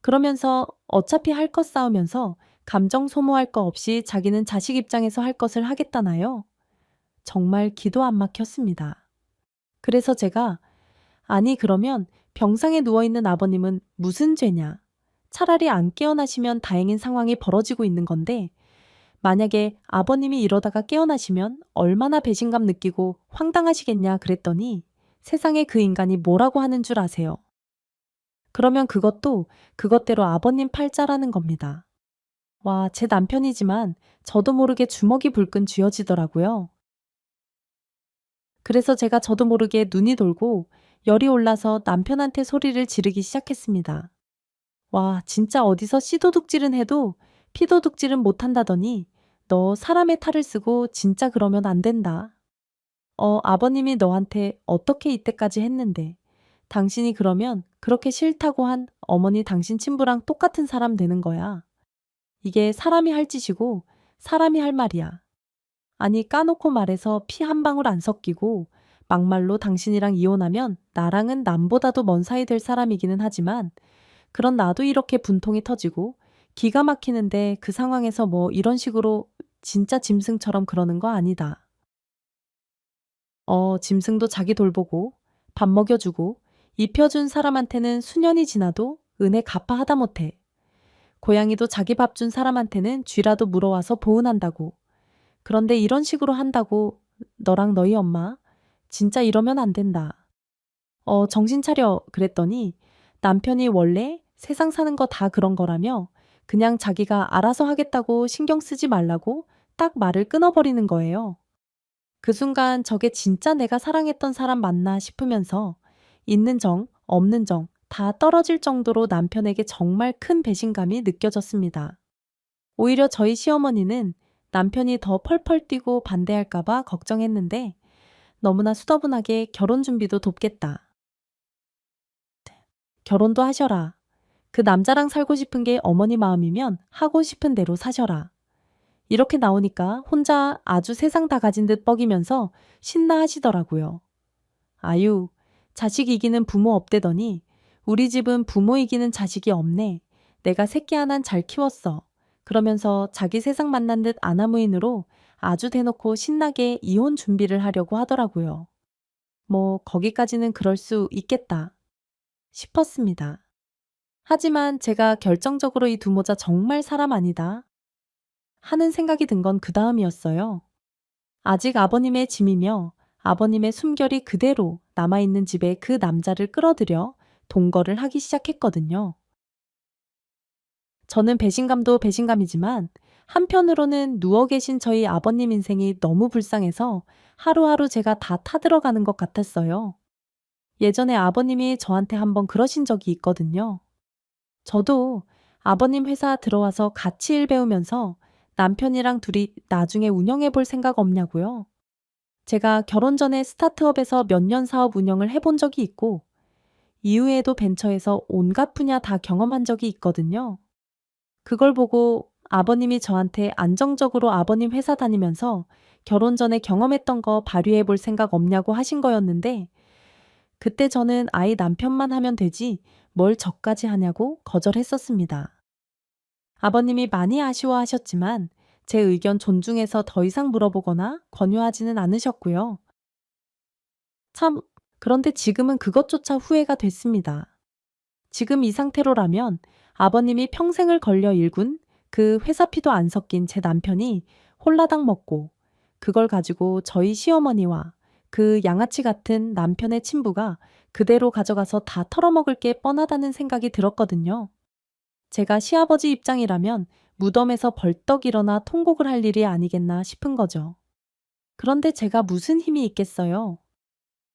그러면서 어차피 할 것 싸우면서 감정 소모할 거 없이 자기는 자식 입장에서 할 것을 하겠다나요? 정말 기도 안 막혔습니다. 그래서 제가 아니 그러면 병상에 누워있는 아버님은 무슨 죄냐? 차라리 안 깨어나시면 다행인 상황이 벌어지고 있는 건데 만약에 아버님이 이러다가 깨어나시면 얼마나 배신감 느끼고 황당하시겠냐 그랬더니 세상에 그 인간이 뭐라고 하는 줄 아세요? 그러면 그것도 그것대로 아버님 팔자라는 겁니다. 와, 제 남편이지만 저도 모르게 주먹이 불끈 쥐어지더라고요. 그래서 제가 저도 모르게 눈이 돌고 열이 올라서 남편한테 소리를 지르기 시작했습니다. 와, 진짜 어디서 씨도둑질은 해도 피도둑질은 못한다더니 너 사람의 탈을 쓰고 진짜 그러면 안 된다. 아버님이 너한테 어떻게 이때까지 했는데 당신이 그러면 그렇게 싫다고 한 어머니 당신 친부랑 똑같은 사람 되는 거야. 이게 사람이 할 짓이고 사람이 할 말이야. 아니 까놓고 말해서 피 한 방울 안 섞이고 막말로 당신이랑 이혼하면 나랑은 남보다도 먼 사이 될 사람이기는 하지만 그런 나도 이렇게 분통이 터지고 기가 막히는데 그 상황에서 뭐 이런 식으로 진짜 짐승처럼 그러는 거 아니다. 짐승도 자기 돌보고 밥 먹여주고 입혀준 사람한테는 수년이 지나도 은혜 갚아 하다못해. 고양이도 자기 밥 준 사람한테는 쥐라도 물어와서 보은한다고. 그런데 이런 식으로 한다고 너랑 너희 엄마 진짜 이러면 안 된다. 정신 차려 그랬더니 남편이 원래 세상 사는 거 다 그런 거라며 그냥 자기가 알아서 하겠다고 신경 쓰지 말라고 딱 말을 끊어버리는 거예요. 그 순간 저게 진짜 내가 사랑했던 사람 맞나 싶으면서 있는 정, 없는 정 다 떨어질 정도로 남편에게 정말 큰 배신감이 느껴졌습니다. 오히려 저희 시어머니는 남편이 더 펄펄 뛰고 반대할까봐 걱정했는데 너무나 수더분하게 결혼 준비도 돕겠다. 결혼도 하셔라. 그 남자랑 살고 싶은 게 어머니 마음이면 하고 싶은 대로 사셔라. 이렇게 나오니까 혼자 아주 세상 다 가진 듯 뻐기면서 신나 하시더라고요. 아유, 자식 이기는 부모 없대더니 우리 집은 부모 이기는 자식이 없네. 내가 새끼 하나는 잘 키웠어. 그러면서 자기 세상 만난 듯 아나무인으로 아주 대놓고 신나게 이혼 준비를 하려고 하더라고요. 뭐 거기까지는 그럴 수 있겠다 싶었습니다. 하지만 제가 결정적으로 이 두 모자 정말 사람 아니다 하는 생각이 든 건 그 다음이었어요. 아직 아버님의 짐이며 아버님의 숨결이 그대로 남아있는 집에 그 남자를 끌어들여 동거를 하기 시작했거든요. 저는 배신감도 배신감이지만 한편으로는 누워 계신 저희 아버님 인생이 너무 불쌍해서 하루하루 제가 다 타들어가는 것 같았어요. 예전에 아버님이 저한테 한번 그러신 적이 있거든요. 저도 아버님 회사 들어와서 같이 일 배우면서 남편이랑 둘이 나중에 운영해 볼 생각 없냐고요. 제가 결혼 전에 스타트업에서 몇 년 사업 운영을 해본 적이 있고 이후에도 벤처에서 온갖 분야 다 경험한 적이 있거든요. 그걸 보고 아버님이 저한테 안정적으로 아버님 회사 다니면서 결혼 전에 경험했던 거 발휘해 볼 생각 없냐고 하신 거였는데 그때 저는 아이 남편만 하면 되지 뭘 저까지 하냐고 거절했었습니다. 아버님이 많이 아쉬워하셨지만 제 의견 존중해서 더 이상 물어보거나 권유하지는 않으셨고요. 참, 그런데 지금은 그것조차 후회가 됐습니다. 지금 이 상태로라면 아버님이 평생을 걸려 일군 그 회사피도 안 섞인 제 남편이 홀라당 먹고 그걸 가지고 저희 시어머니와 그 양아치 같은 남편의 친부가 그대로 가져가서 다 털어먹을 게 뻔하다는 생각이 들었거든요. 제가 시아버지 입장이라면 무덤에서 벌떡 일어나 통곡을 할 일이 아니겠나 싶은 거죠. 그런데 제가 무슨 힘이 있겠어요?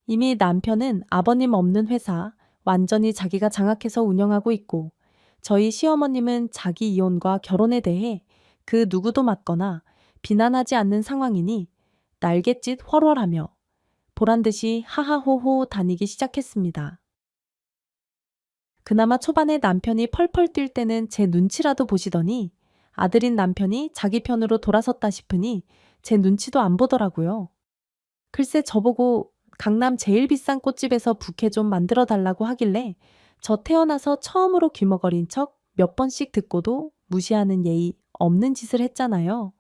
이미 남편은 아버님 없는 회사 완전히 자기가 장악해서 운영하고 있고 저희 시어머님은 자기 이혼과 결혼에 대해 그 누구도 맞거나 비난하지 않는 상황이니 날갯짓 훨훨하며 보란듯이 하하호호 다니기 시작했습니다. 그나마 초반에 남편이 펄펄 뛸 때는 제 눈치라도 보시더니 아들인 남편이 자기 편으로 돌아섰다 싶으니 제 눈치도 안 보더라고요. 글쎄 저보고 강남 제일 비싼 꽃집에서 부케 좀 만들어 달라고 하길래 저 태어나서 처음으로 귀머거린 척 몇 번씩 듣고도 무시하는 예의 없는 짓을 했잖아요.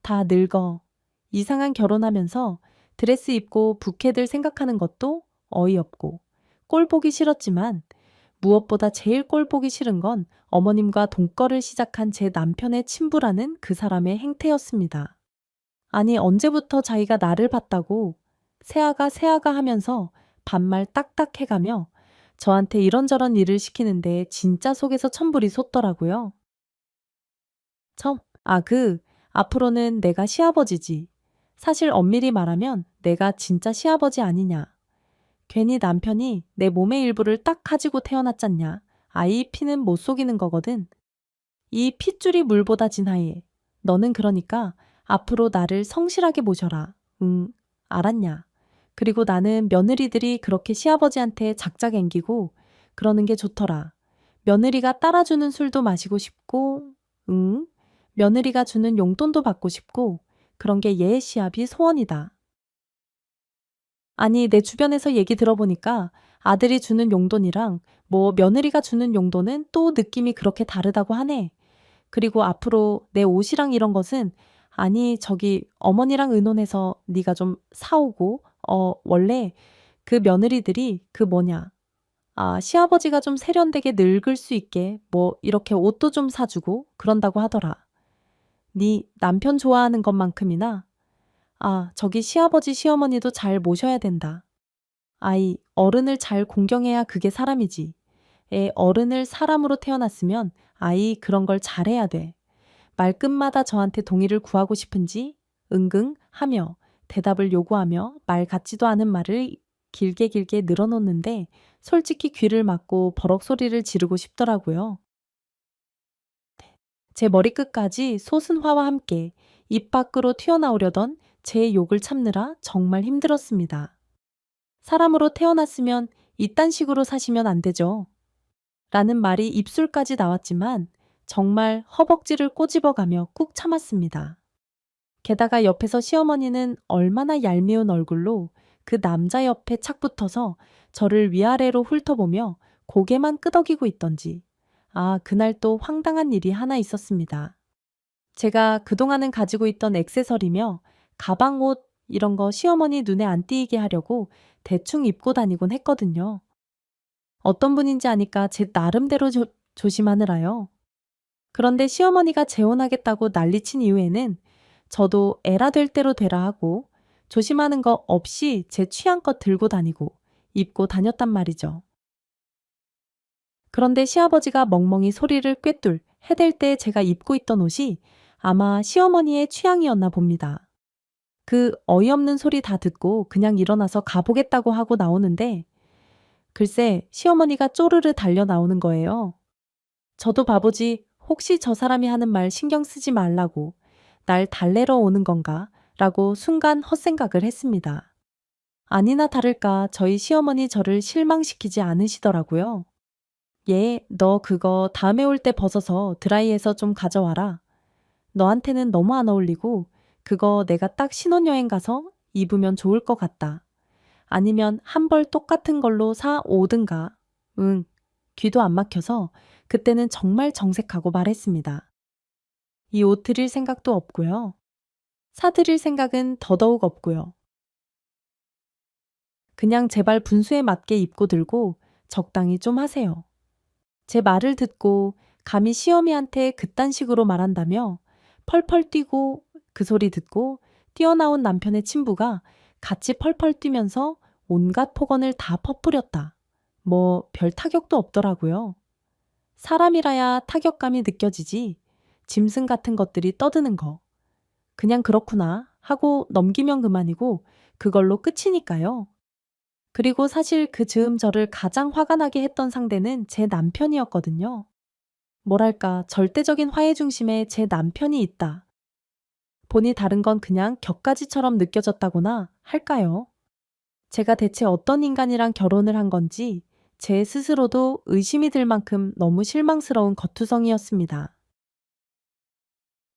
다 늙어. 이상한 결혼하면서 드레스 입고 부케들 생각하는 것도 어이없고 꼴 보기 싫었지만 무엇보다 제일 꼴 보기 싫은 건 어머님과 동거를 시작한 제 남편의 친부라는 그 사람의 행태였습니다. 아니 언제부터 자기가 나를 봤다고 새아가 하면서 반말 딱딱 해가며 저한테 이런저런 일을 시키는데 진짜 속에서 천불이 솟더라고요. 앞으로는 내가 시아버지지. 사실 엄밀히 말하면 내가 진짜 시아버지 아니냐. 괜히 남편이 내 몸의 일부를 딱 가지고 태어났잖냐. 아이 피는 못 속이는 거거든. 이 핏줄이 물보다 진하에. 너는 그러니까 앞으로 나를 성실하게 모셔라. 응, 알았냐. 그리고 나는 며느리들이 그렇게 시아버지한테 작작 앵기고 그러는 게 좋더라. 며느리가 따라주는 술도 마시고 싶고 응? 며느리가 주는 용돈도 받고 싶고 그런 게 얘의 시합이 소원이다. 아니, 내 주변에서 얘기 들어보니까 아들이 주는 용돈이랑 뭐 며느리가 주는 용돈은 또 느낌이 그렇게 다르다고 하네. 그리고 앞으로 내 옷이랑 이런 것은 아니, 저기 어머니랑 의논해서 네가 좀 사오고 원래 그 며느리들이 그 뭐냐 시아버지가 좀 세련되게 늙을 수 있게 뭐 이렇게 옷도 좀 사주고 그런다고 하더라. 네 남편 좋아하는 것만큼이나 저기 시아버지 시어머니도 잘 모셔야 된다. 아이, 어른을 잘 공경해야 그게 사람이지. 애 어른을 사람으로 태어났으면 아이 그런 걸 잘해야 돼. 말끝마다 저한테 동의를 구하고 싶은지 응응 하며 대답을 요구하며 말 같지도 않은 말을 길게 길게 늘어놓는데 솔직히 귀를 막고 버럭 소리를 지르고 싶더라고요. 제 머리끝까지 소순화와 함께 입 밖으로 튀어나오려던 제 욕을 참느라 정말 힘들었습니다. 사람으로 태어났으면 이딴 식으로 사시면 안 되죠. 라는 말이 입술까지 나왔지만 정말 허벅지를 꼬집어가며 꾹 참았습니다. 게다가 옆에서 시어머니는 얼마나 얄미운 얼굴로 그 남자 옆에 착 붙어서 저를 위아래로 훑어보며 고개만 끄덕이고 있던지. 그날 또 황당한 일이 하나 있었습니다. 제가 그동안은 가지고 있던 액세서리며 가방 옷 이런 거 시어머니 눈에 안 띄게 하려고 대충 입고 다니곤 했거든요. 어떤 분인지 아니까 제 나름대로 조심하느라요. 그런데 시어머니가 재혼하겠다고 난리친 이후에는 저도 에라 될 대로 되라 하고 조심하는 거 없이 제 취향껏 들고 다니고 입고 다녔단 말이죠. 그런데 시아버지가 멍멍이 소리를 꿰뚫 해댈 때 제가 입고 있던 옷이 아마 시어머니의 취향이었나 봅니다. 그 어이없는 소리 다 듣고 그냥 일어나서 가보겠다고 하고 나오는데 글쎄 시어머니가 쪼르르 달려 나오는 거예요. 저도 바보지 혹시 저 사람이 하는 말 신경 쓰지 말라고 날 달래러 오는 건가? 라고 순간 헛생각을 했습니다. 아니나 다를까 저희 시어머니 저를 실망시키지 않으시더라고요. 얘, 너 그거 다음에 올 때 벗어서 드라이해서 좀 가져와라. 너한테는 너무 안 어울리고 그거 내가 딱 신혼여행 가서 입으면 좋을 것 같다. 아니면 한 벌 똑같은 걸로 사 오든가. 응, 귀도 안 막혀서 그때는 정말 정색하고 말했습니다. 이 옷 드릴 생각도 없고요. 사드릴 생각은 더더욱 없고요. 그냥 제발 분수에 맞게 입고 들고 적당히 좀 하세요. 제 말을 듣고 감히 시어미한테 그딴 식으로 말한다며 펄펄 뛰고 그 소리 듣고 뛰어나온 남편의 친부가 같이 펄펄 뛰면서 온갖 폭언을 다 퍼부렸다. 뭐 별 타격도 없더라고요. 사람이라야 타격감이 느껴지지 짐승 같은 것들이 떠드는 거. 그냥 그렇구나 하고 넘기면 그만이고 그걸로 끝이니까요. 그리고 사실 그 즈음 저를 가장 화가 나게 했던 상대는 제 남편이었거든요. 뭐랄까 절대적인 화의 중심에 제 남편이 있다. 보니 다른 건 그냥 격가지처럼 느껴졌다고나 할까요? 제가 대체 어떤 인간이랑 결혼을 한 건지 제 스스로도 의심이 들 만큼 너무 실망스러운 겉투성이었습니다.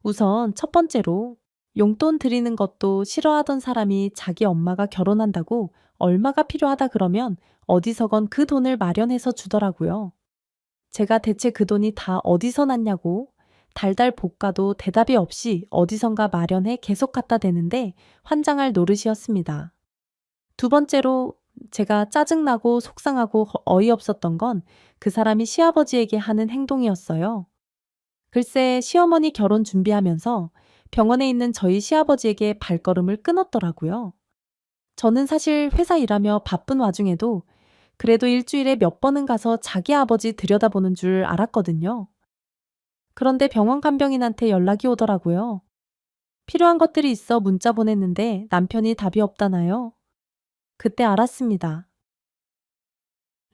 우선 첫 번째로 용돈 드리는 것도 싫어하던 사람이 자기 엄마가 결혼한다고 얼마가 필요하다 그러면 어디서건 그 돈을 마련해서 주더라고요. 제가 대체 그 돈이 다 어디서 났냐고 달달 볶아도 대답이 없이 어디선가 마련해 계속 갖다 대는데 환장할 노릇이었습니다. 두 번째로 제가 짜증나고 속상하고 어이없었던 건 그 사람이 시아버지에게 하는 행동이었어요. 글쎄 시어머니 결혼 준비하면서 병원에 있는 저희 시아버지에게 발걸음을 끊었더라고요. 저는 사실 회사 일하며 바쁜 와중에도 그래도 일주일에 몇 번은 가서 자기 아버지 들여다보는 줄 알았거든요. 그런데 병원 간병인한테 연락이 오더라고요. 필요한 것들이 있어 문자 보냈는데 남편이 답이 없다나요? 그때 알았습니다.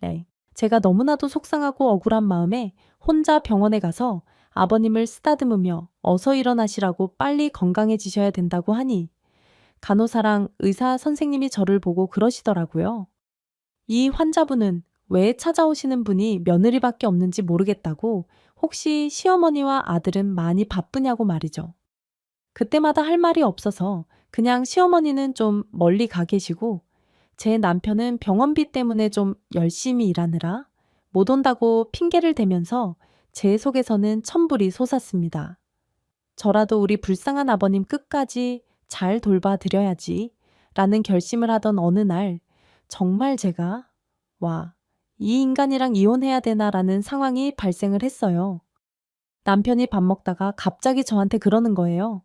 네. 제가 너무나도 속상하고 억울한 마음에 혼자 병원에 가서 아버님을 쓰다듬으며 어서 일어나시라고 빨리 건강해지셔야 된다고 하니 간호사랑 의사 선생님이 저를 보고 그러시더라고요. 이 환자분은 왜 찾아오시는 분이 며느리밖에 없는지 모르겠다고 혹시 시어머니와 아들은 많이 바쁘냐고 말이죠. 그때마다 할 말이 없어서 그냥 시어머니는 좀 멀리 가 계시고 제 남편은 병원비 때문에 좀 열심히 일하느라 못 온다고 핑계를 대면서 제 속에서는 천불이 솟았습니다. 저라도 우리 불쌍한 아버님 끝까지 잘 돌봐드려야지 라는 결심을 하던 어느 날 정말 제가 와, 이 인간이랑 이혼해야 되나라는 상황이 발생을 했어요. 남편이 밥 먹다가 갑자기 저한테 그러는 거예요.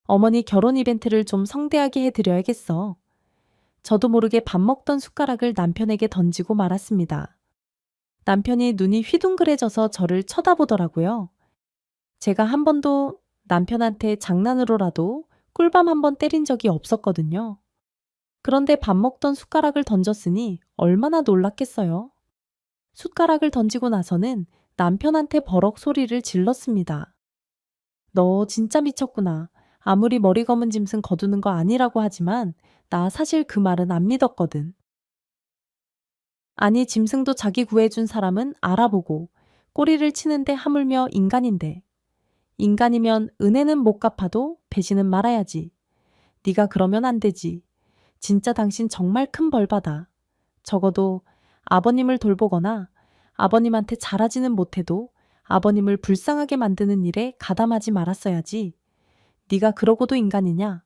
어머니 결혼 이벤트를 좀 성대하게 해드려야겠어. 저도 모르게 밥 먹던 숟가락을 남편에게 던지고 말았습니다. 남편이 눈이 휘둥그레져서 저를 쳐다보더라고요. 제가 한 번도 남편한테 장난으로라도 꿀밤 한 번 때린 적이 없었거든요. 그런데 밥 먹던 숟가락을 던졌으니 얼마나 놀랐겠어요. 숟가락을 던지고 나서는 남편한테 버럭 소리를 질렀습니다. 너 진짜 미쳤구나. 아무리 머리 검은 짐승 거두는 거 아니라고 하지만 나 사실 그 말은 안 믿었거든. 아니 짐승도 자기 구해준 사람은 알아보고 꼬리를 치는데 하물며 인간인데 인간이면 은혜는 못 갚아도 배신은 말아야지. 네가 그러면 안 되지. 진짜 당신 정말 큰 벌 받아. 적어도 아버님을 돌보거나 아버님한테 잘하지는 못해도 아버님을 불쌍하게 만드는 일에 가담하지 말았어야지. 네가 그러고도 인간이냐?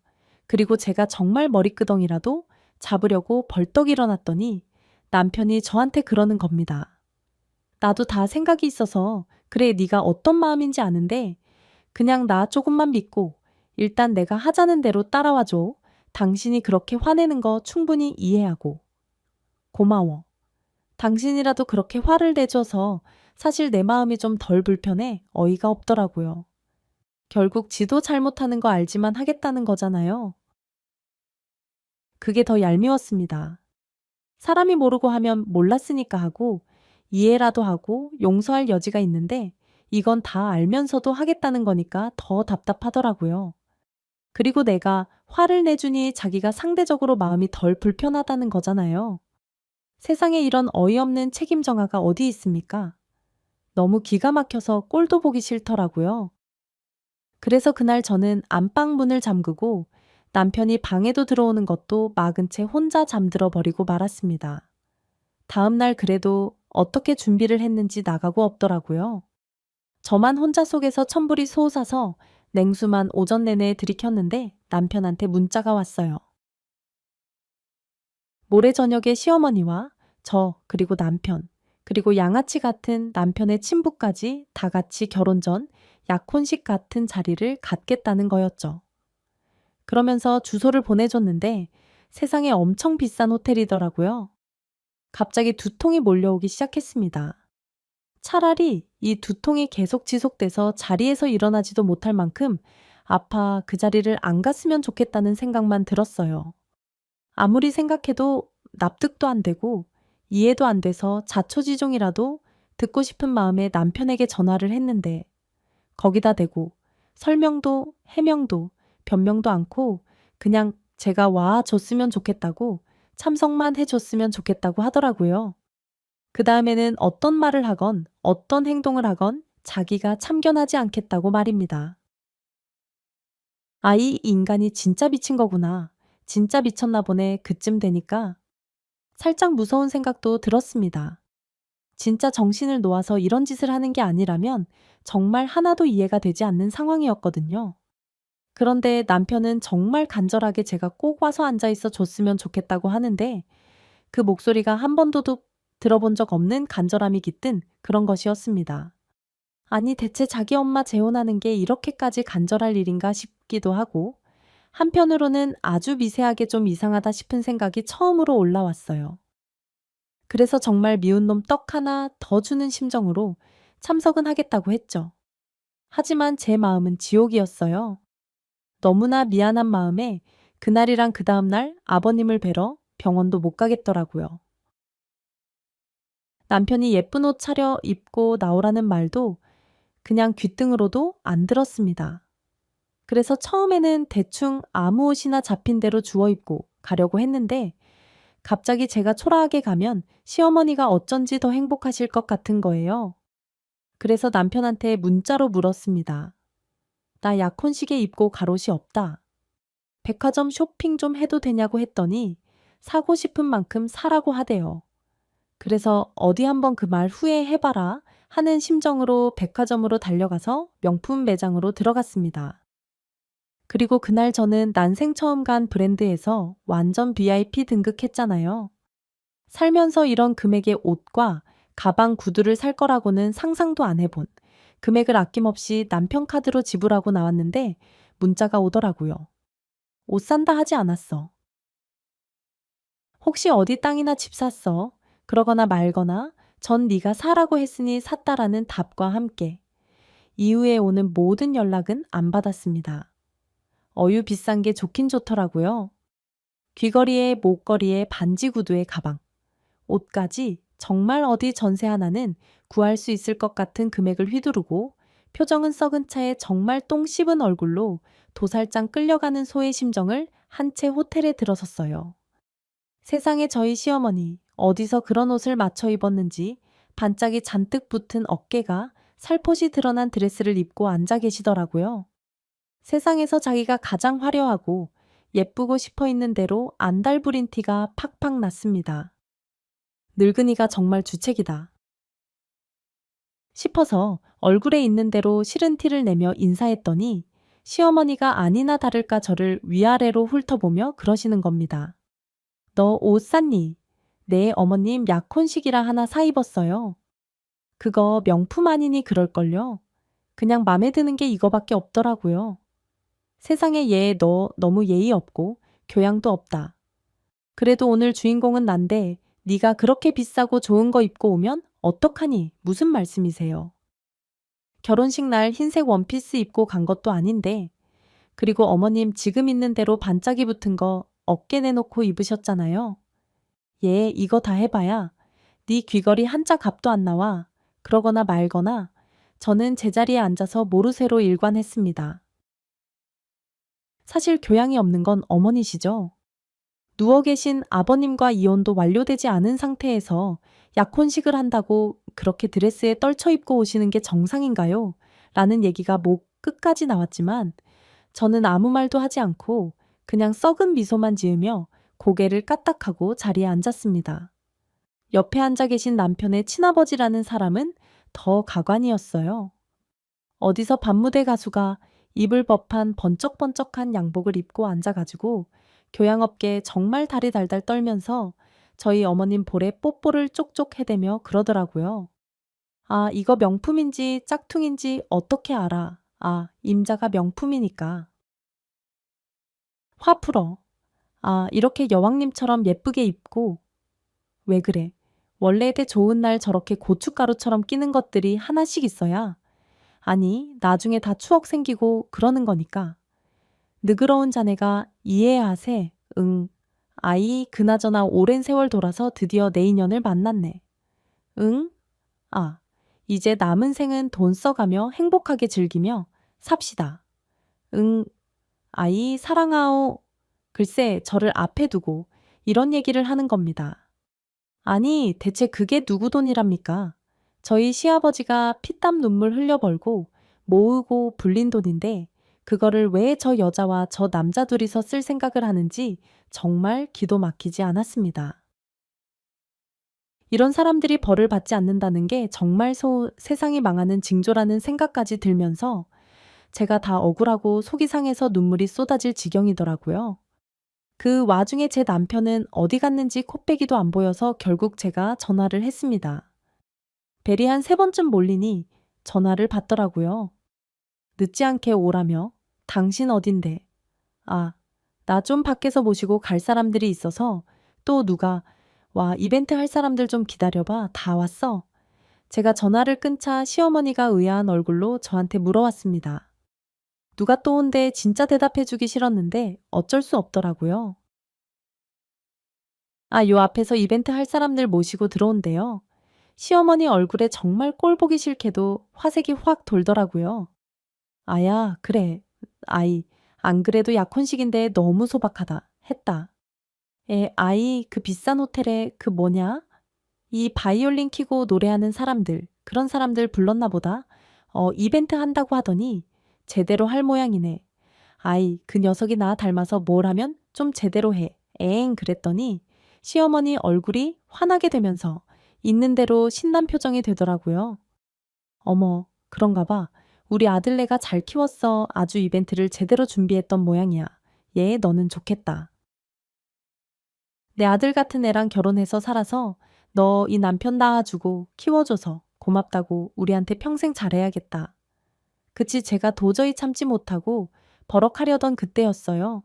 그리고 제가 정말 머리끄덩이라도 잡으려고 벌떡 일어났더니 남편이 저한테 그러는 겁니다. 나도 다 생각이 있어서 그래 네가 어떤 마음인지 아는데 그냥 나 조금만 믿고 일단 내가 하자는 대로 따라와줘. 당신이 그렇게 화내는 거 충분히 이해하고. 고마워. 당신이라도 그렇게 화를 내줘서 사실 내 마음이 좀 덜 불편해 어이가 없더라고요. 결국 지도 잘못하는 거 알지만 하겠다는 거잖아요. 그게 더 얄미웠습니다. 사람이 모르고 하면 몰랐으니까 하고 이해라도 하고 용서할 여지가 있는데 이건 다 알면서도 하겠다는 거니까 더 답답하더라고요. 그리고 내가 화를 내주니 자기가 상대적으로 마음이 덜 불편하다는 거잖아요. 세상에 이런 어이없는 책임 정화가 어디 있습니까? 너무 기가 막혀서 꼴도 보기 싫더라고요. 그래서 그날 저는 안방 문을 잠그고 남편이 방에도 들어오는 것도 막은 채 혼자 잠들어 버리고 말았습니다. 다음 날 그래도 어떻게 준비를 했는지 나가고 없더라고요. 저만 혼자 속에서 천불이 솟아서 냉수만 오전 내내 들이켰는데 남편한테 문자가 왔어요. 모레 저녁에 시어머니와 저 그리고 남편 그리고 양아치 같은 남편의 친부까지 다 같이 결혼 전 약혼식 같은 자리를 갖겠다는 거였죠. 그러면서 주소를 보내줬는데 세상에 엄청 비싼 호텔이더라고요. 갑자기 두통이 몰려오기 시작했습니다. 차라리 이 두통이 계속 지속돼서 자리에서 일어나지도 못할 만큼 아파 그 자리를 안 갔으면 좋겠다는 생각만 들었어요. 아무리 생각해도 납득도 안 되고 이해도 안 돼서 자초지종이라도 듣고 싶은 마음에 남편에게 전화를 했는데 거기다 대고 설명도 해명도 변명도 않고 그냥 제가 와줬으면 좋겠다고 참석만 해줬으면 좋겠다고 하더라고요. 그 다음에는 어떤 말을 하건 어떤 행동을 하건 자기가 참견하지 않겠다고 말입니다. 아, 이 인간이 진짜 미친 거구나. 진짜 미쳤나 보네. 그쯤 되니까 살짝 무서운 생각도 들었습니다. 진짜 정신을 놓아서 이런 짓을 하는 게 아니라면 정말 하나도 이해가 되지 않는 상황이었거든요. 그런데 남편은 정말 간절하게 제가 꼭 와서 앉아 있어 줬으면 좋겠다고 하는데 그 목소리가 한 번도 들어본 적 없는 간절함이 깃든 그런 것이었습니다. 아니 대체 자기 엄마 재혼하는 게 이렇게까지 간절할 일인가 싶기도 하고 한편으로는 아주 미세하게 좀 이상하다 싶은 생각이 처음으로 올라왔어요. 그래서 정말 미운 놈 떡 하나 더 주는 심정으로 참석은 하겠다고 했죠. 하지만 제 마음은 지옥이었어요. 너무나 미안한 마음에 그날이랑 그 다음날 아버님을 뵈러 병원도 못 가겠더라고요. 남편이 예쁜 옷 차려 입고 나오라는 말도 그냥 귓등으로도 안 들었습니다. 그래서 처음에는 대충 아무 옷이나 잡힌 대로 주워 입고 가려고 했는데 갑자기 제가 초라하게 가면 시어머니가 어쩐지 더 행복하실 것 같은 거예요. 그래서 남편한테 문자로 물었습니다. 나 약혼식에 입고 갈 옷이 없다. 백화점 쇼핑 좀 해도 되냐고 했더니 사고 싶은 만큼 사라고 하대요. 그래서 어디 한번 그 말 후회해봐라 하는 심정으로 백화점으로 달려가서 명품 매장으로 들어갔습니다. 그리고 그날 저는 난생 처음 간 브랜드에서 완전 VIP 등극했잖아요. 살면서 이런 금액의 옷과 가방, 구두를 살 거라고는 상상도 안 해본 금액을 아낌없이 남편 카드로 지불하고 나왔는데 문자가 오더라고요. 옷 산다 하지 않았어. 혹시 어디 땅이나 집 샀어? 그러거나 말거나 전 네가 사라고 했으니 샀다라는 답과 함께 이후에 오는 모든 연락은 안 받았습니다. 어유 비싼 게 좋긴 좋더라고요. 귀걸이에 목걸이에 반지 구두에 가방, 옷까지 정말 어디 전세 하나는 구할 수 있을 것 같은 금액을 휘두르고 표정은 썩은 차에 정말 똥 씹은 얼굴로 도살장 끌려가는 소의 심정을 한 채 호텔에 들어섰어요. 세상에 저희 시어머니 어디서 그런 옷을 맞춰 입었는지 반짝이 잔뜩 붙은 어깨가 살포시 드러난 드레스를 입고 앉아 계시더라고요. 세상에서 자기가 가장 화려하고 예쁘고 싶어 있는 대로 안달부린 티가 팍팍 났습니다. 늙은이가 정말 주책이다 싶어서 얼굴에 있는 대로 싫은 티를 내며 인사했더니 시어머니가 아니나 다를까 저를 위아래로 훑어보며 그러시는 겁니다. 너 옷 샀니? 네, 어머님 약혼식이라 하나 사 입었어요. 그거 명품 아니니 그럴걸요? 그냥 맘에 드는 게 이거밖에 없더라고요. 세상에 얘 너 너무 예의 없고 교양도 없다. 그래도 오늘 주인공은 난데 네가 그렇게 비싸고 좋은 거 입고 오면 어떡하니? 무슨 말씀이세요? 결혼식 날 흰색 원피스 입고 간 것도 아닌데 그리고 어머님 지금 있는 대로 반짝이 붙은 거 어깨 내놓고 입으셨잖아요. 얘 이거 다 해봐야 네 귀걸이 한자 값도 안 나와. 그러거나 말거나 저는 제자리에 앉아서 모르쇠로 일관했습니다. 사실 교양이 없는 건 어머니시죠. 누워 계신 아버님과 이혼도 완료되지 않은 상태에서 약혼식을 한다고 그렇게 드레스에 떨쳐 입고 오시는 게 정상인가요? 라는 얘기가 목 끝까지 나왔지만 저는 아무 말도 하지 않고 그냥 썩은 미소만 지으며 고개를 까딱하고 자리에 앉았습니다. 옆에 앉아 계신 남편의 친아버지라는 사람은 더 가관이었어요. 어디서 밤무대 가수가 입을 법한 번쩍번쩍한 양복을 입고 앉아가지고 교양 없게 정말 다리 달달 떨면서 저희 어머님 볼에 뽀뽀를 쪽쪽 해대며 그러더라고요. 아, 이거 명품인지 짝퉁인지 어떻게 알아? 아, 임자가 명품이니까. 화 풀어. 아, 이렇게 여왕님처럼 예쁘게 입고. 왜 그래? 원래 대 좋은 날 저렇게 고춧가루처럼 끼는 것들이 하나씩 있어야. 아니, 나중에 다 추억 생기고 그러는 거니까. 느그러운 자네가 이해하세. 응. 아이, 그나저나 오랜 세월 돌아서 드디어 내 인연을 만났네. 응? 아, 이제 남은 생은 돈 써가며 행복하게 즐기며 삽시다. 응. 아이, 사랑하오. 글쎄, 저를 앞에 두고 이런 얘기를 하는 겁니다. 아니, 대체 그게 누구 돈이랍니까? 저희 시아버지가 피땀 눈물 흘려벌고 모으고 불린 돈인데 그거를 왜 저 여자와 저 남자 둘이서 쓸 생각을 하는지 정말 기도 막히지 않았습니다. 이런 사람들이 벌을 받지 않는다는 게 정말 세상이 망하는 징조라는 생각까지 들면서 제가 다 억울하고 속이 상해서 눈물이 쏟아질 지경이더라고요. 그 와중에 제 남편은 어디 갔는지 코빼기도 안 보여서 결국 제가 전화를 했습니다. 벨이 한 3번쯤 몰리니 전화를 받더라고요. 늦지 않게 오라며. 당신 어딘데? 아, 나 좀 밖에서 모시고 갈 사람들이 있어서 또 누가 와, 이벤트 할 사람들 좀 기다려봐. 다 왔어. 제가 전화를 끊자 시어머니가 의아한 얼굴로 저한테 물어왔습니다. 누가 또 온대 진짜 대답해주기 싫었는데 어쩔 수 없더라고요. 아, 요 앞에서 이벤트 할 사람들 모시고 들어온대요. 시어머니 얼굴에 정말 꼴 보기 싫게도 화색이 확 돌더라고요. 아야, 그래. 아이, 안 그래도 약혼식인데 너무 소박하다. 했다. 아이 그 비싼 호텔에 그 뭐냐? 이 바이올린 키고 노래하는 사람들, 그런 사람들 불렀나 보다. 이벤트 한다고 하더니 제대로 할 모양이네. 아이, 그 녀석이 나 닮아서 뭘 하면 좀 제대로 해. 에엥 그랬더니 시어머니 얼굴이 환하게 되면서 있는 대로 신난 표정이 되더라고요. 어머, 그런가 봐. 우리 아들네가 잘 키웠어. 아주 이벤트를 제대로 준비했던 모양이야. 얘, 너는 좋겠다. 내 아들 같은 애랑 결혼해서 살아서 너 이 남편 낳아주고 키워줘서 고맙다고 우리한테 평생 잘해야겠다. 그치 제가 도저히 참지 못하고 버럭하려던 그때였어요.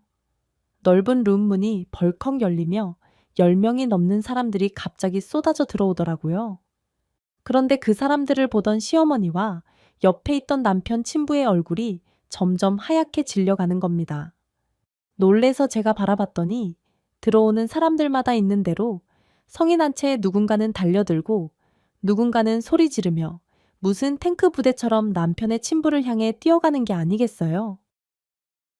넓은 룸 문이 벌컥 열리며 10명이 넘는 사람들이 갑자기 쏟아져 들어오더라고요. 그런데 그 사람들을 보던 시어머니와 옆에 있던 남편 친부의 얼굴이 점점 하얗게 질려가는 겁니다. 놀래서 제가 바라봤더니 들어오는 사람들마다 있는 대로 성인 한 채 누군가는 달려들고 누군가는 소리 지르며 무슨 탱크 부대처럼 남편의 친부를 향해 뛰어가는 게 아니겠어요.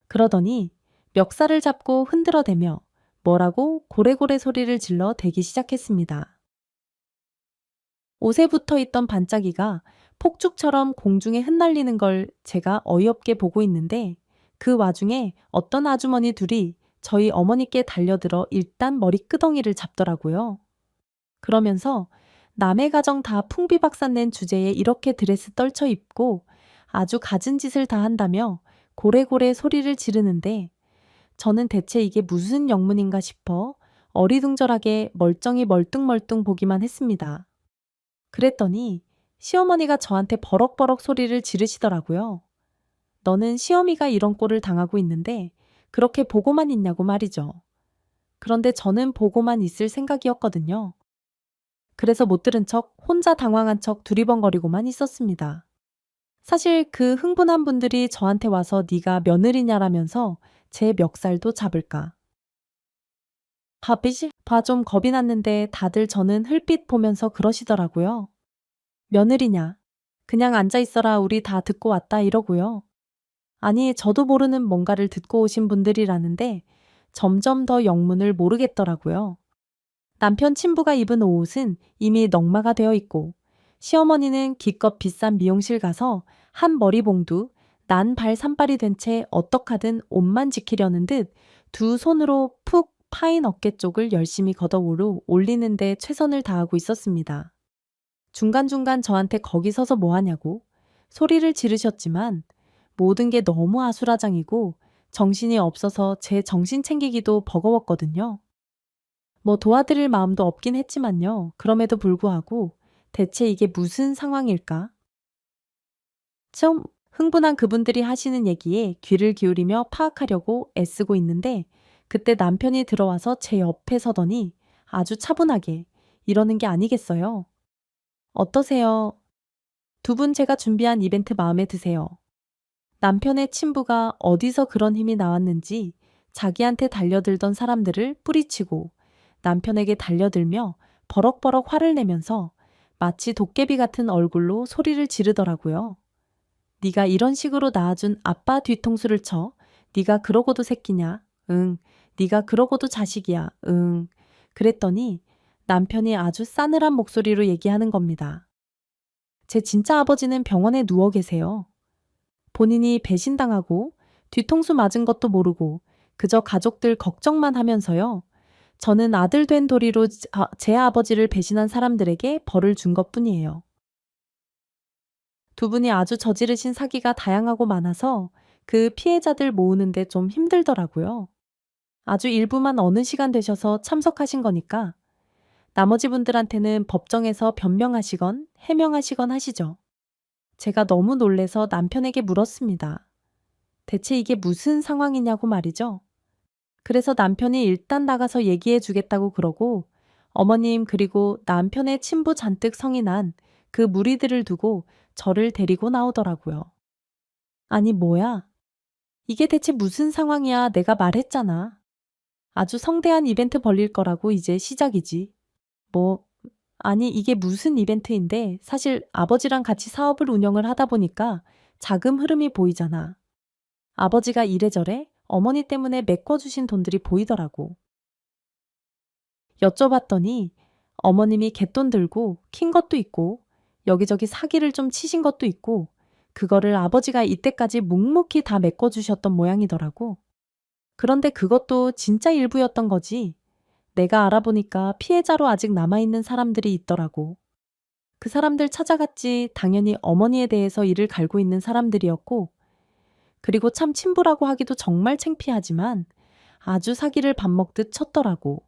그러더니 멱살을 잡고 흔들어대며 뭐라고 고래고래 소리를 질러 대기 시작했습니다. 옷에 붙어 있던 반짝이가 폭죽처럼 공중에 흩날리는 걸 제가 어이없게 보고 있는데 그 와중에 어떤 아주머니 둘이 저희 어머니께 달려들어 일단 머리끄덩이를 잡더라고요. 그러면서 남의 가정 다 풍비박산 낸 주제에 이렇게 드레스 떨쳐 입고 아주 갖은 짓을 다 한다며 고래고래 소리를 지르는데 저는 대체 이게 무슨 영문인가 싶어 어리둥절하게 멀쩡히 멀뚱멀뚱 보기만 했습니다. 그랬더니 시어머니가 저한테 버럭버럭 소리를 지르시더라고요. 너는 시어미가 이런 꼴을 당하고 있는데 그렇게 보고만 있냐고 말이죠. 그런데 저는 보고만 있을 생각이었거든요. 그래서 못 들은 척 혼자 당황한 척 두리번거리고만 있었습니다. 사실 그 흥분한 분들이 저한테 와서 네가 며느리냐라면서 제 멱살도 잡을까. 봐 좀 겁이 났는데 다들 저는 흘빛 보면서 그러시더라고요. 며느리냐. 그냥 앉아 있어라 우리 다 듣고 왔다 이러고요. 아니 저도 모르는 뭔가를 듣고 오신 분들이라는데 점점 더 영문을 모르겠더라고요. 남편 친부가 입은 옷은 이미 넉마가 되어 있고 시어머니는 기껏 비싼 미용실 가서 한 머리봉두 난 발 산발이 된 채 어떡하든 옷만 지키려는 듯 두 손으로 푹 파인 어깨 쪽을 열심히 걷어오르 올리는데 최선을 다하고 있었습니다. 중간중간 저한테 거기 서서 뭐 하냐고 소리를 지르셨지만 모든 게 너무 아수라장이고 정신이 없어서 제 정신 챙기기도 버거웠거든요. 뭐 도와드릴 마음도 없긴 했지만요. 그럼에도 불구하고 대체 이게 무슨 상황일까? 좀 흥분한 그분들이 하시는 얘기에 귀를 기울이며 파악하려고 애쓰고 있는데 그때 남편이 들어와서 제 옆에 서더니 아주 차분하게 이러는 게 아니겠어요. 어떠세요? 두 분 제가 준비한 이벤트 마음에 드세요? 남편의 친부가 어디서 그런 힘이 나왔는지 자기한테 달려들던 사람들을 뿌리치고 남편에게 달려들며 버럭버럭 화를 내면서 마치 도깨비 같은 얼굴로 소리를 지르더라고요. 네가 이런 식으로 낳아준 아빠 뒤통수를 쳐. 네가 그러고도 새끼냐? 응. 네가 그러고도 자식이야. 응. 그랬더니 남편이 아주 싸늘한 목소리로 얘기하는 겁니다. 제 진짜 아버지는 병원에 누워 계세요. 본인이 배신당하고 뒤통수 맞은 것도 모르고 그저 가족들 걱정만 하면서요. 저는 아들 된 도리로 제 아버지를 배신한 사람들에게 벌을 준 것뿐이에요. 두 분이 아주 저지르신 사기가 다양하고 많아서 그 피해자들 모으는데 좀 힘들더라고요. 아주 일부만 어느 시간 되셔서 참석하신 거니까 나머지 분들한테는 법정에서 변명하시건 해명하시건 하시죠. 제가 너무 놀래서 남편에게 물었습니다. 대체 이게 무슨 상황이냐고 말이죠. 그래서 남편이 일단 나가서 얘기해 주겠다고 그러고 어머님 그리고 남편의 친부 잔뜩 성이 난 그 무리들을 두고 저를 데리고 나오더라고요. 아니 뭐야? 이게 대체 무슨 상황이야? 내가 말했잖아. 아주 성대한 이벤트 벌릴 거라고 이제 시작이지. 뭐 아니 이게 무슨 이벤트인데 사실 아버지랑 같이 사업을 운영을 하다 보니까 자금 흐름이 보이잖아. 아버지가 이래저래 어머니 때문에 메꿔주신 돈들이 보이더라고. 여쭤봤더니 어머님이 갯돈 들고 킨 것도 있고 여기저기 사기를 좀 치신 것도 있고 그거를 아버지가 이때까지 묵묵히 다 메꿔주셨던 모양이더라고. 그런데 그것도 진짜 일부였던 거지. 내가 알아보니까 피해자로 아직 남아있는 사람들이 있더라고. 그 사람들 찾아갔지 당연히 어머니에 대해서 이를 갈고 있는 사람들이었고 그리고 참 친부라고 하기도 정말 창피하지만 아주 사기를 밥 먹듯 쳤더라고.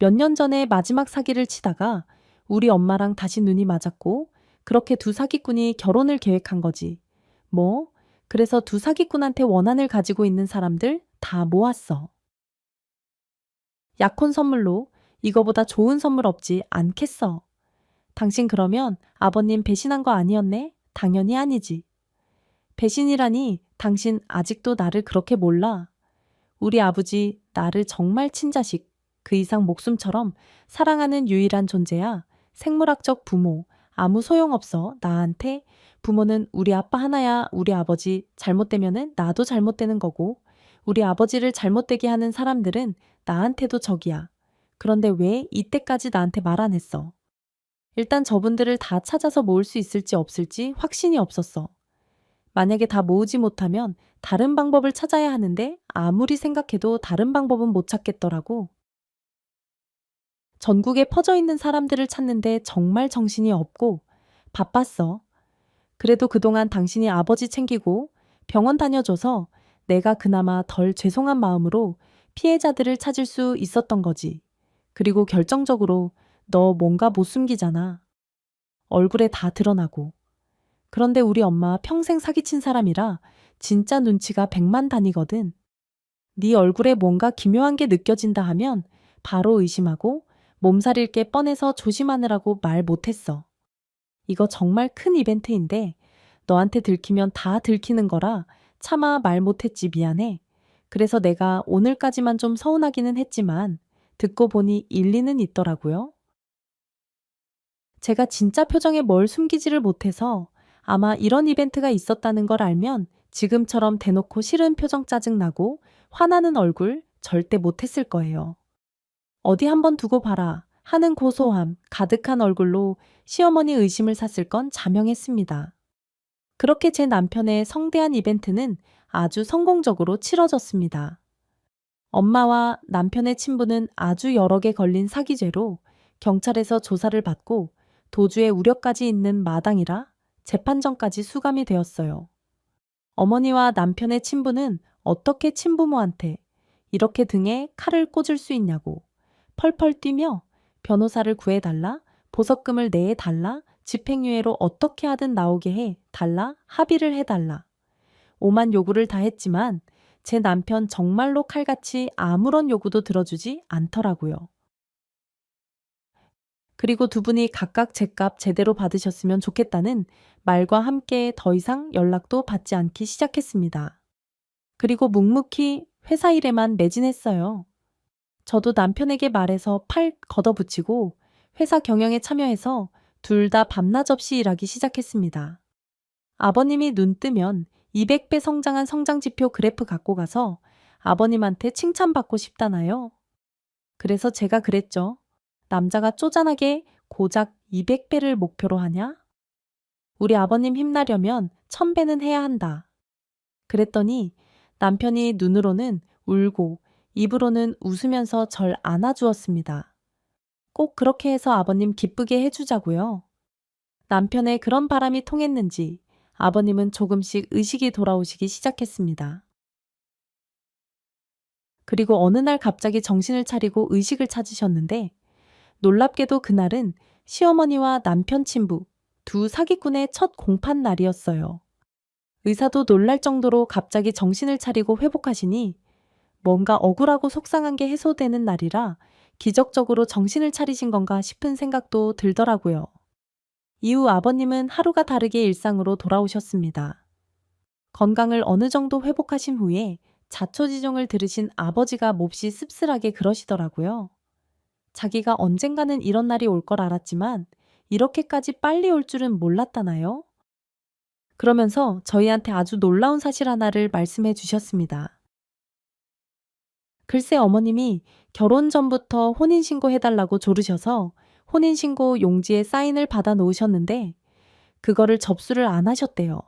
몇 년 전에 마지막 사기를 치다가 우리 엄마랑 다시 눈이 맞았고 그렇게 두 사기꾼이 결혼을 계획한 거지. 뭐 그래서 두 사기꾼한테 원한을 가지고 있는 사람들 다 모았어. 약혼 선물로 이거보다 좋은 선물 없지 않겠어. 당신 그러면 아버님 배신한 거 아니었네? 당연히 아니지. 배신이라니 당신 아직도 나를 그렇게 몰라. 우리 아버지 나를 정말 친자식, 그 이상 목숨처럼 사랑하는 유일한 존재야. 생물학적 부모, 아무 소용없어. 나한테 부모는 우리 아빠 하나야. 우리 아버지 잘못되면은 나도 잘못되는 거고 우리 아버지를 잘못되게 하는 사람들은 나한테도 적이야. 그런데 왜 이때까지 나한테 말 안 했어? 일단 저분들을 다 찾아서 모을 수 있을지 없을지 확신이 없었어. 만약에 다 모으지 못하면 다른 방법을 찾아야 하는데 아무리 생각해도 다른 방법은 못 찾겠더라고. 전국에 퍼져 있는 사람들을 찾는데 정말 정신이 없고 바빴어. 그래도 그동안 당신이 아버지 챙기고 병원 다녀줘서 내가 그나마 덜 죄송한 마음으로 피해자들을 찾을 수 있었던 거지. 그리고 결정적으로 너 뭔가 못 숨기잖아. 얼굴에 다 드러나고. 그런데 우리 엄마 평생 사기친 사람이라 진짜 눈치가 백만 단위거든. 네 얼굴에 뭔가 기묘한 게 느껴진다 하면 바로 의심하고 몸살일 게 뻔해서 조심하느라고 말 못했어. 이거 정말 큰 이벤트인데 너한테 들키면 다 들키는 거라 차마 말 못했지 미안해. 그래서 내가 오늘까지만 좀 서운하기는 했지만 듣고 보니 일리는 있더라고요. 제가 진짜 표정에 뭘 숨기지를 못해서 아마 이런 이벤트가 있었다는 걸 알면 지금처럼 대놓고 싫은 표정 짜증나고 화나는 얼굴 절대 못했을 거예요. 어디 한번 두고 봐라 하는 고소함 가득한 얼굴로 시어머니 의심을 샀을 건 자명했습니다. 그렇게 제 남편의 성대한 이벤트는 아주 성공적으로 치러졌습니다. 엄마와 남편의 친부는 아주 여러 개 걸린 사기죄로 경찰에서 조사를 받고 도주의 우려까지 있는 마당이라 재판정까지 수감이 되었어요. 어머니와 남편의 친부는 어떻게 친부모한테 이렇게 등에 칼을 꽂을 수 있냐고 펄펄 뛰며 변호사를 구해달라, 보석금을 내달라, 집행유예로 어떻게 하든 나오게 해달라, 합의를 해달라. 오만 요구를 다 했지만 제 남편 정말로 칼같이 아무런 요구도 들어주지 않더라고요. 그리고 두 분이 각각 제값 제대로 받으셨으면 좋겠다는 말과 함께 더 이상 연락도 받지 않기 시작했습니다. 그리고 묵묵히 회사 일에만 매진했어요. 저도 남편에게 말해서 팔 걷어붙이고 회사 경영에 참여해서 둘 다 밤낮 없이 일하기 시작했습니다. 아버님이 눈 뜨면 200배 성장한 성장지표 그래프 갖고 가서 아버님한테 칭찬받고 싶다나요? 그래서 제가 그랬죠. 남자가 쪼잔하게 고작 200배를 목표로 하냐? 우리 아버님 힘나려면 1000배는 해야 한다. 그랬더니 남편이 눈으로는 울고 입으로는 웃으면서 절 안아주었습니다. 꼭 그렇게 해서 아버님 기쁘게 해주자고요. 남편의 그런 바람이 통했는지 아버님은 조금씩 의식이 돌아오시기 시작했습니다. 그리고 어느 날 갑자기 정신을 차리고 의식을 찾으셨는데 놀랍게도 그날은 시어머니와 남편 친부 두 사기꾼의 첫 공판 날이었어요. 의사도 놀랄 정도로 갑자기 정신을 차리고 회복하시니 뭔가 억울하고 속상한 게 해소되는 날이라 기적적으로 정신을 차리신 건가 싶은 생각도 들더라고요. 이후 아버님은 하루가 다르게 일상으로 돌아오셨습니다. 건강을 어느 정도 회복하신 후에 자초지종을 들으신 아버지가 몹시 씁쓸하게 그러시더라고요. 자기가 언젠가는 이런 날이 올 걸 알았지만 이렇게까지 빨리 올 줄은 몰랐다나요? 그러면서 저희한테 아주 놀라운 사실 하나를 말씀해 주셨습니다. 글쎄 어머님이 결혼 전부터 혼인신고 해달라고 조르셔서 혼인신고 용지에 사인을 받아 놓으셨는데 그거를 접수를 안 하셨대요.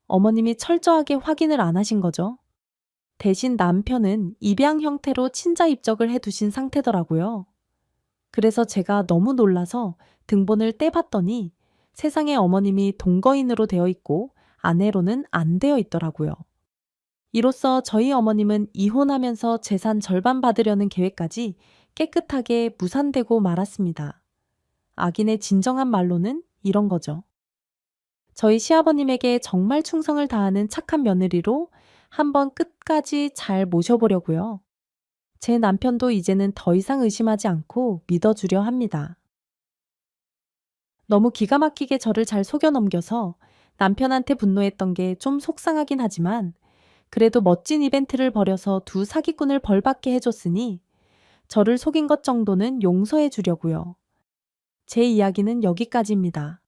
어머님이 철저하게 확인을 안 하신 거죠. 대신 남편은 입양 형태로 친자 입적을 해두신 상태더라고요. 그래서 제가 너무 놀라서 등본을 떼봤더니 세상에 어머님이 동거인으로 되어 있고 아내로는 안 되어 있더라고요. 이로써 저희 어머님은 이혼하면서 재산 절반 받으려는 계획까지 깨끗하게 무산되고 말았습니다. 악인의 진정한 말로는 이런 거죠. 저희 시아버님에게 정말 충성을 다하는 착한 며느리로 한번 끝까지 잘 모셔보려고요. 제 남편도 이제는 더 이상 의심하지 않고 믿어주려 합니다. 너무 기가 막히게 저를 잘 속여 넘겨서 남편한테 분노했던 게 좀 속상하긴 하지만 그래도 멋진 이벤트를 벌여서 두 사기꾼을 벌받게 해줬으니 저를 속인 것 정도는 용서해 주려고요. 제 이야기는 여기까지입니다.